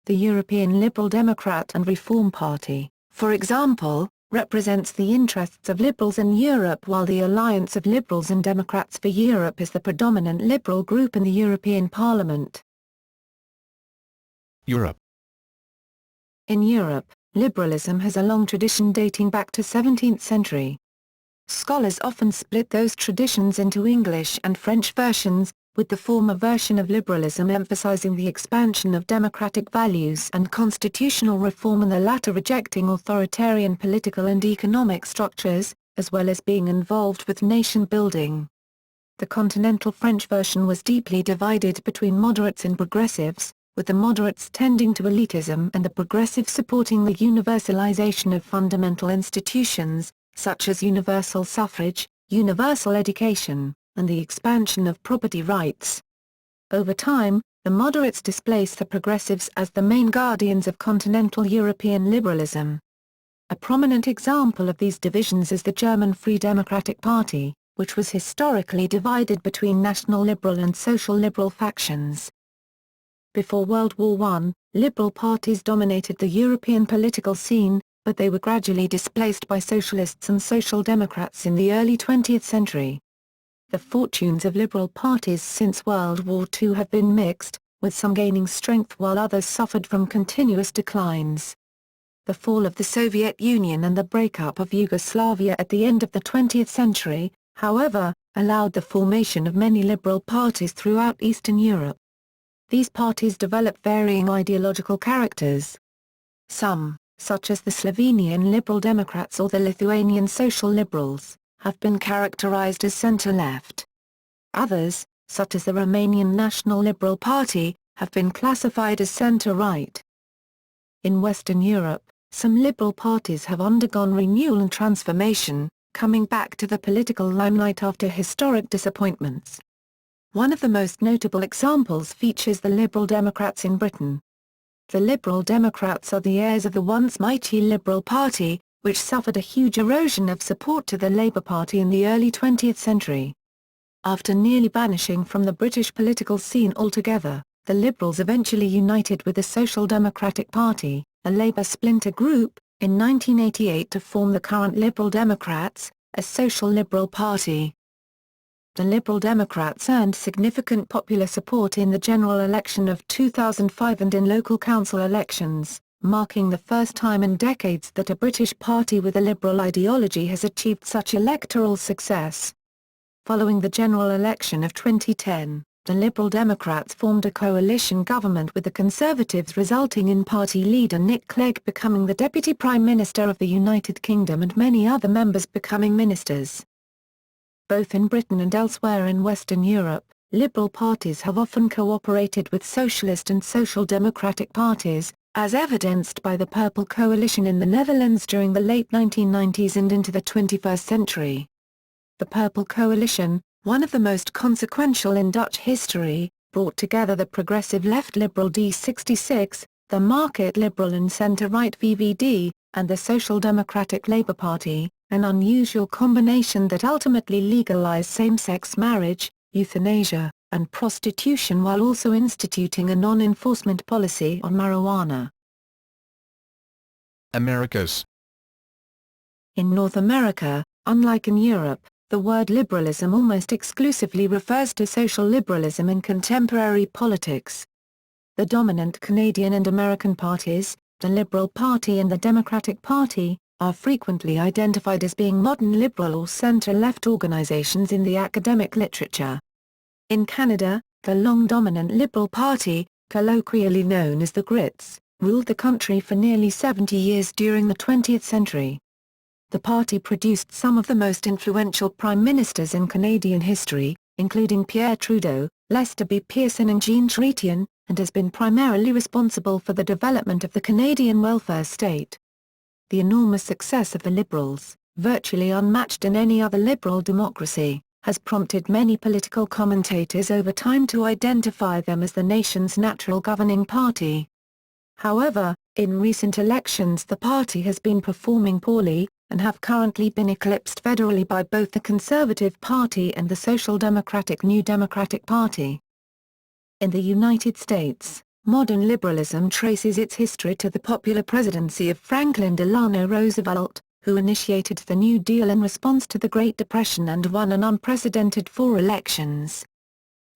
The European Liberal Democrat and Reform Party, for example, represents the interests of liberals in Europe, while the Alliance of Liberals and Democrats for Europe is the predominant liberal group in the European Parliament. Europe. In Europe, liberalism has a long tradition dating back to 17th century. Scholars often split those traditions into English and French versions, with the former version of liberalism emphasizing the expansion of democratic values and constitutional reform and the latter rejecting authoritarian political and economic structures, as well as being involved with nation building. The continental French version was deeply divided between moderates and progressives, with the moderates tending to elitism and the progressives supporting the universalization of fundamental institutions, such as universal suffrage, universal education, and the expansion of property rights. Over time, the moderates displaced the progressives as the main guardians of continental European liberalism. A prominent example of these divisions is the German Free Democratic Party, which was historically divided between national liberal and social liberal factions. Before World War I, liberal parties dominated the European political scene, but they were gradually displaced by socialists and social democrats in the early 20th century. The fortunes of liberal parties since World War II have been mixed, with some gaining strength while others suffered from continuous declines. The fall of the Soviet Union and the breakup of Yugoslavia at the end of the 20th century, however, allowed the formation of many liberal parties throughout Eastern Europe. These parties developed varying ideological characters. Some, such as the Slovenian Liberal Democrats or the Lithuanian Social Liberals, have been characterized as center-left. Others, such as the Romanian National Liberal Party, have been classified as center-right. In Western Europe, some liberal parties have undergone renewal and transformation, coming back to the political limelight after historic disappointments. One of the most notable examples features the Liberal Democrats in Britain. The Liberal Democrats are the heirs of the once mighty Liberal Party, which suffered a huge erosion of support to the Labour Party in the early 20th century. After nearly vanishing from the British political scene altogether, the Liberals eventually united with the Social Democratic Party, a Labour splinter group, in 1988 to form the current Liberal Democrats, a social liberal party. The Liberal Democrats earned significant popular support in the general election of 2005 and in local council elections, marking the first time in decades that a British party with a liberal ideology has achieved such electoral success. Following the general election of 2010, the Liberal Democrats formed a coalition government with the Conservatives, resulting in party leader Nick Clegg becoming the Deputy Prime Minister of the United Kingdom and many other members becoming ministers. Both in Britain and elsewhere in Western Europe, liberal parties have often cooperated with socialist and social democratic parties, as evidenced by the Purple Coalition in the Netherlands during the late 1990s and into the 21st century. The Purple Coalition, one of the most consequential in Dutch history, brought together the progressive left Liberal D66, the market liberal and centre-right VVD, and the Social Democratic Labour Party, an unusual combination that ultimately legalised same-sex marriage, euthanasia, and prostitution while also instituting a non-enforcement policy on marijuana. Americas. In North America, unlike in Europe, the word liberalism almost exclusively refers to social liberalism in contemporary politics. The dominant Canadian and American parties, the Liberal Party and the Democratic Party, are frequently identified as being modern liberal or centre-left organizations in the academic literature. In Canada, the long-dominant Liberal Party, colloquially known as the Grits, ruled the country for nearly 70 years during the 20th century. The party produced some of the most influential prime ministers in Canadian history, including Pierre Trudeau, Lester B. Pearson and Jean Chrétien, and has been primarily responsible for the development of the Canadian welfare state. The enormous success of the Liberals, virtually unmatched in any other liberal democracy, has prompted many political commentators over time to identify them as the nation's natural governing party. However, in recent elections the party has been performing poorly, and have currently been eclipsed federally by both the Conservative Party and the Social Democratic New Democratic Party. In the United States, modern liberalism traces its history to the popular presidency of Franklin Delano Roosevelt, who initiated the New Deal in response to the Great Depression and won an unprecedented 4 elections.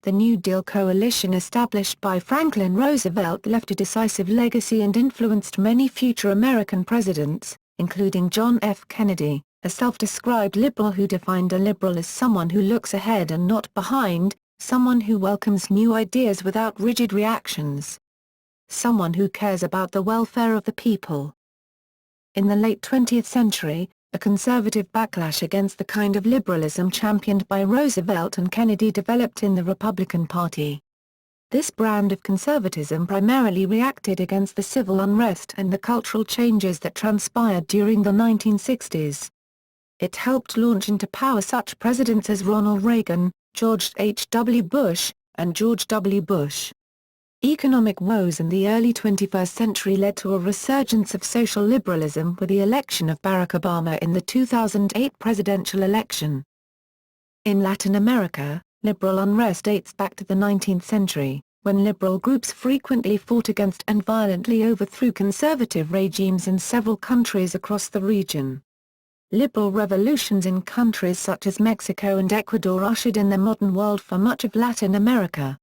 The New Deal coalition established by Franklin Roosevelt left a decisive legacy and influenced many future American presidents, including John F. Kennedy, a self-described liberal who defined a liberal as someone who looks ahead and not behind, someone who welcomes new ideas without rigid reactions, someone who cares about the welfare of the people. In the late 20th century, a conservative backlash against the kind of liberalism championed by Roosevelt and Kennedy developed in the Republican Party. This brand of conservatism primarily reacted against the civil unrest and the cultural changes that transpired during the 1960s. It helped launch into power such presidents as Ronald Reagan, George H. W. Bush, and George W. Bush. Economic woes in the early 21st century led to a resurgence of social liberalism with the election of Barack Obama in the 2008 presidential election. In Latin America, liberal unrest dates back to the 19th century, when liberal groups frequently fought against and violently overthrew conservative regimes in several countries across the region. Liberal revolutions in countries such as Mexico and Ecuador ushered in the modern world for much of Latin America.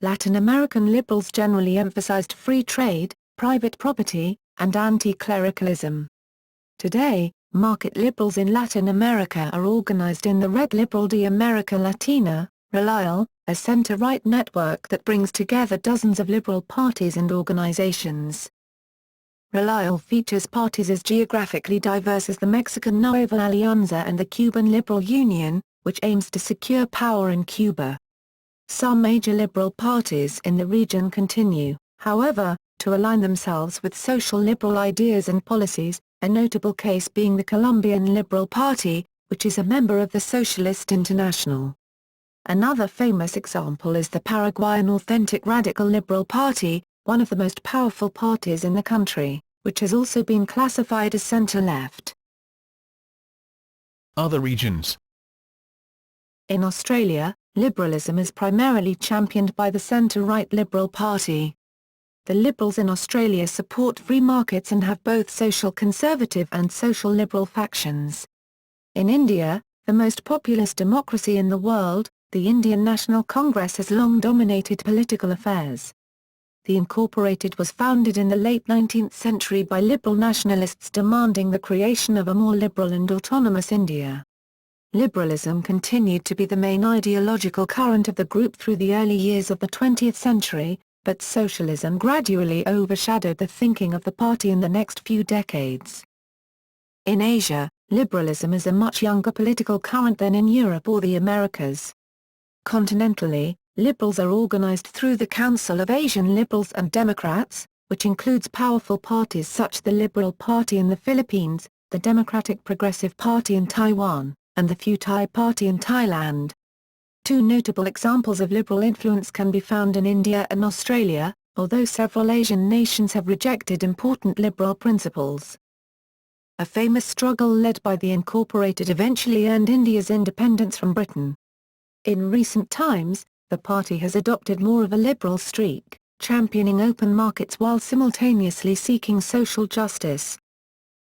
Latin American liberals generally emphasized free trade, private property, and anti-clericalism. Today, market liberals in Latin America are organized in the Red Liberal de America Latina, RELIAL, a center-right network that brings together dozens of liberal parties and organizations. RELIAL features parties as geographically diverse as the Mexican Nueva Alianza and the Cuban Liberal Union, which aims to secure power in Cuba. Some major liberal parties in the region continue, however, to align themselves with social liberal ideas and policies, a notable case being the Colombian Liberal Party, which is a member of the Socialist International. Another famous example is the Paraguayan Authentic Radical Liberal Party, one of the most powerful parties in the country, which has also been classified as center-left. Other regions. In Australia, liberalism is primarily championed by the centre-right Liberal Party. The Liberals in Australia support free markets and have both social conservative and social liberal factions. In India, the most populous democracy in the world, the Indian National Congress has long dominated political affairs. The Incorporated was founded in the late 19th century by liberal nationalists demanding the creation of a more liberal and autonomous India. Liberalism continued to be the main ideological current of the group through the early years of the 20th century, but socialism gradually overshadowed the thinking of the party in the next few decades. In Asia, liberalism is a much younger political current than in Europe or the Americas. Continentally, liberals are organized through the Council of Asian Liberals and Democrats, which includes powerful parties such as the Liberal Party in the Philippines, the Democratic Progressive Party in Taiwan, and the Pheu Thai Party in Thailand. Two notable examples of liberal influence can be found in India and Australia, although several Asian nations have rejected important liberal principles. A famous struggle led by the Incorporated eventually earned India's independence from Britain. In recent times, the party has adopted more of a liberal streak, championing open markets while simultaneously seeking social justice.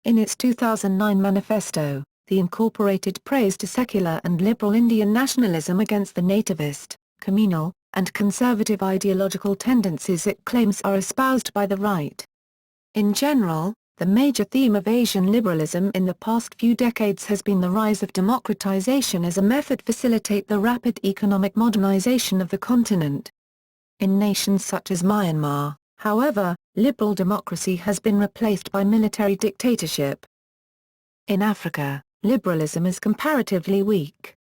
In its 2009 manifesto, the Incorporated praised a secular and liberal Indian nationalism against the nativist, communal, and conservative ideological tendencies it claims are espoused by the right. In general, the major theme of Asian liberalism in the past few decades has been the rise of democratization as a method to facilitate the rapid economic modernization of the continent. In nations such as Myanmar, however, liberal democracy has been replaced by military dictatorship. In Africa, liberalism is comparatively weak.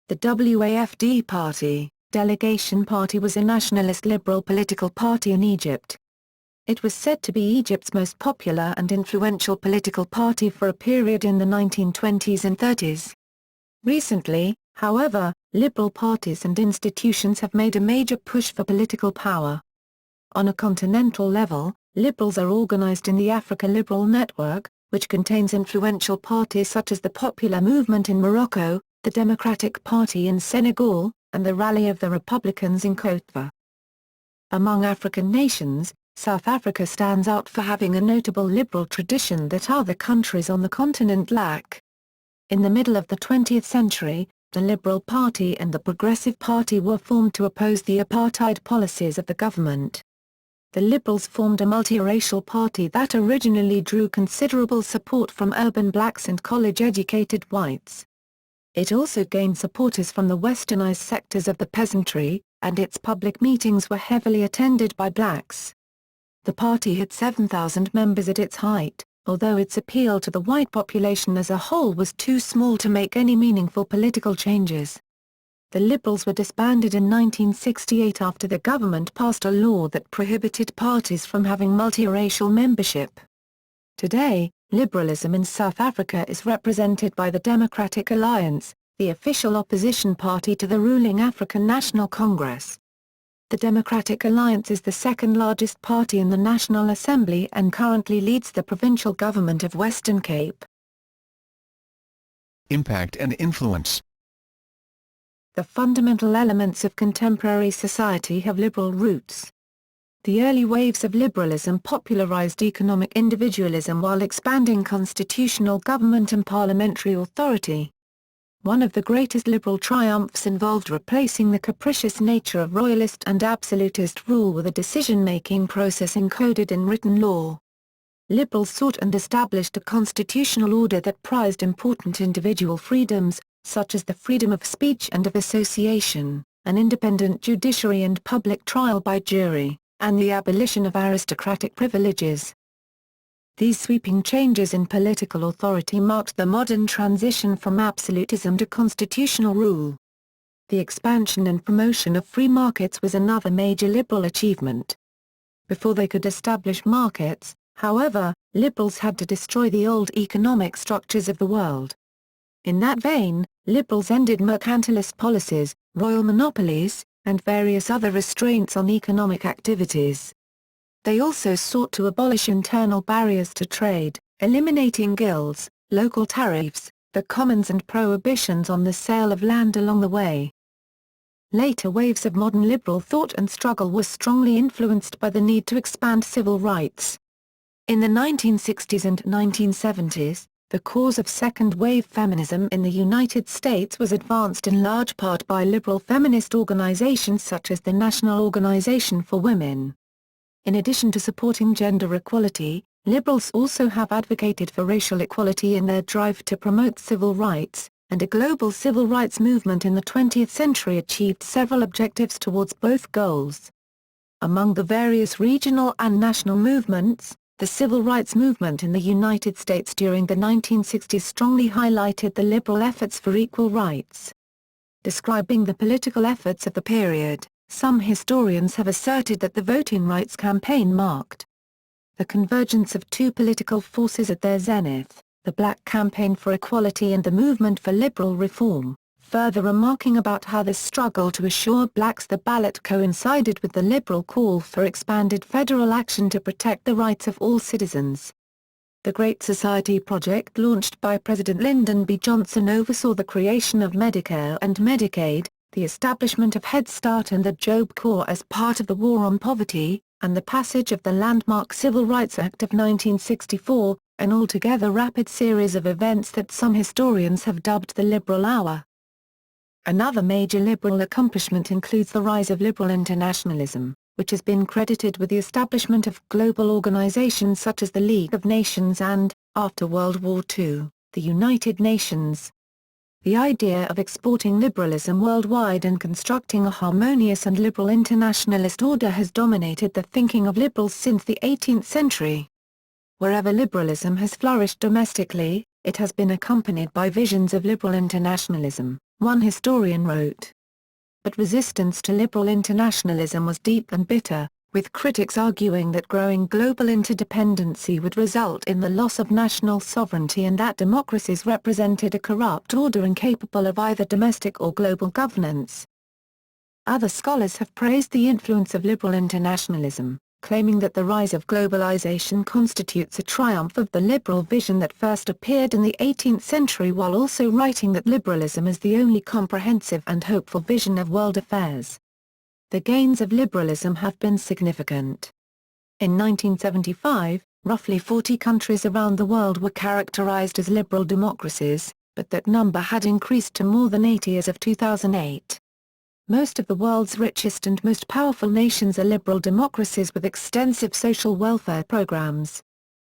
The WAFD Party, Delegation Party was a nationalist liberal political party in Egypt. It was said to be Egypt's most popular and influential political party for a period in the 1920s and 30s. Recently, however, liberal parties and institutions have made a major push for political power. On a continental level, liberals are organized in the Africa Liberal Network, which contains influential parties such as the Popular Movement in Morocco, the Democratic Party in Senegal, and the Rally of the Republicans in Cote d'Ivoire. Among African nations, South Africa stands out for having a notable liberal tradition that other countries on the continent lack. In the middle of the 20th century, the Liberal Party and the Progressive Party were formed to oppose the apartheid policies of the government. The Liberals formed a multiracial party that originally drew considerable support from urban blacks and college-educated whites. It also gained supporters from the westernized sectors of the peasantry, and its public meetings were heavily attended by blacks. The party had 7,000 members at its height, although its appeal to the white population as a whole was too small to make any meaningful political changes. The Liberals were disbanded in 1968 after the government passed a law that prohibited parties from having multiracial membership. Today, liberalism in South Africa is represented by the Democratic Alliance, the official opposition party to the ruling African National Congress. The Democratic Alliance is the second largest party in the National Assembly and currently leads the provincial government of Western Cape. Impact and influence. The fundamental elements of contemporary society have liberal roots. The early waves of liberalism popularized economic individualism while expanding constitutional government and parliamentary authority. One of the greatest liberal triumphs involved replacing the capricious nature of royalist and absolutist rule with a decision-making process encoded in written law. Liberals sought and established a constitutional order that prized important individual freedoms, such as the freedom of speech and of association, an independent judiciary and public trial by jury, and the abolition of aristocratic privileges. These sweeping changes in political authority marked the modern transition from absolutism to constitutional rule. The expansion and promotion of free markets was another major liberal achievement. Before they could establish markets, however, liberals had to destroy the old economic structures of the world. In that vein, liberals ended mercantilist policies, royal monopolies, and various other restraints on economic activities. They also sought to abolish internal barriers to trade, eliminating guilds, local tariffs, the commons and prohibitions on the sale of land along the way. Later waves of modern liberal thought and struggle were strongly influenced by the need to expand civil rights. In the 1960s and 1970s, the cause of second-wave feminism in the United States was advanced in large part by liberal feminist organizations such as the National Organization for Women. In addition to supporting gender equality, liberals also have advocated for racial equality in their drive to promote civil rights, and a global civil rights movement in the 20th century achieved several objectives towards both goals. Among the various regional and national movements, the civil rights movement in the United States during the 1960s strongly highlighted the liberal efforts for equal rights. Describing the political efforts of the period, some historians have asserted that the Voting Rights Campaign marked the convergence of two political forces at their zenith, the Black Campaign for Equality and the Movement for Liberal Reform, further remarking about how this struggle to assure blacks the ballot coincided with the liberal call for expanded federal action to protect the rights of all citizens. The Great Society Project, launched by President Lyndon B. Johnson, oversaw the creation of Medicare and Medicaid, the establishment of Head Start and the Job Corps as part of the War on Poverty, and the passage of the landmark Civil Rights Act of 1964, an altogether rapid series of events that some historians have dubbed the Liberal Hour. Another major liberal accomplishment includes the rise of liberal internationalism, which has been credited with the establishment of global organizations such as the League of Nations and, after World War II, the United Nations. The idea of exporting liberalism worldwide and constructing a harmonious and liberal internationalist order has dominated the thinking of liberals since the 18th century. Wherever liberalism has flourished domestically, it has been accompanied by visions of liberal internationalism, one historian wrote. But resistance to liberal internationalism was deep and bitter, with critics arguing that growing global interdependency would result in the loss of national sovereignty and that democracies represented a corrupt order incapable of either domestic or global governance. Other scholars have praised the influence of liberal internationalism, claiming that the rise of globalization constitutes a triumph of the liberal vision that first appeared in the 18th century, while also writing that liberalism is the only comprehensive and hopeful vision of world affairs. The gains of liberalism have been significant. In 1975, roughly 40 countries around the world were characterized as liberal democracies, but that number had increased to more than 80 as of 2008. Most of the world's richest and most powerful nations are liberal democracies with extensive social welfare programs.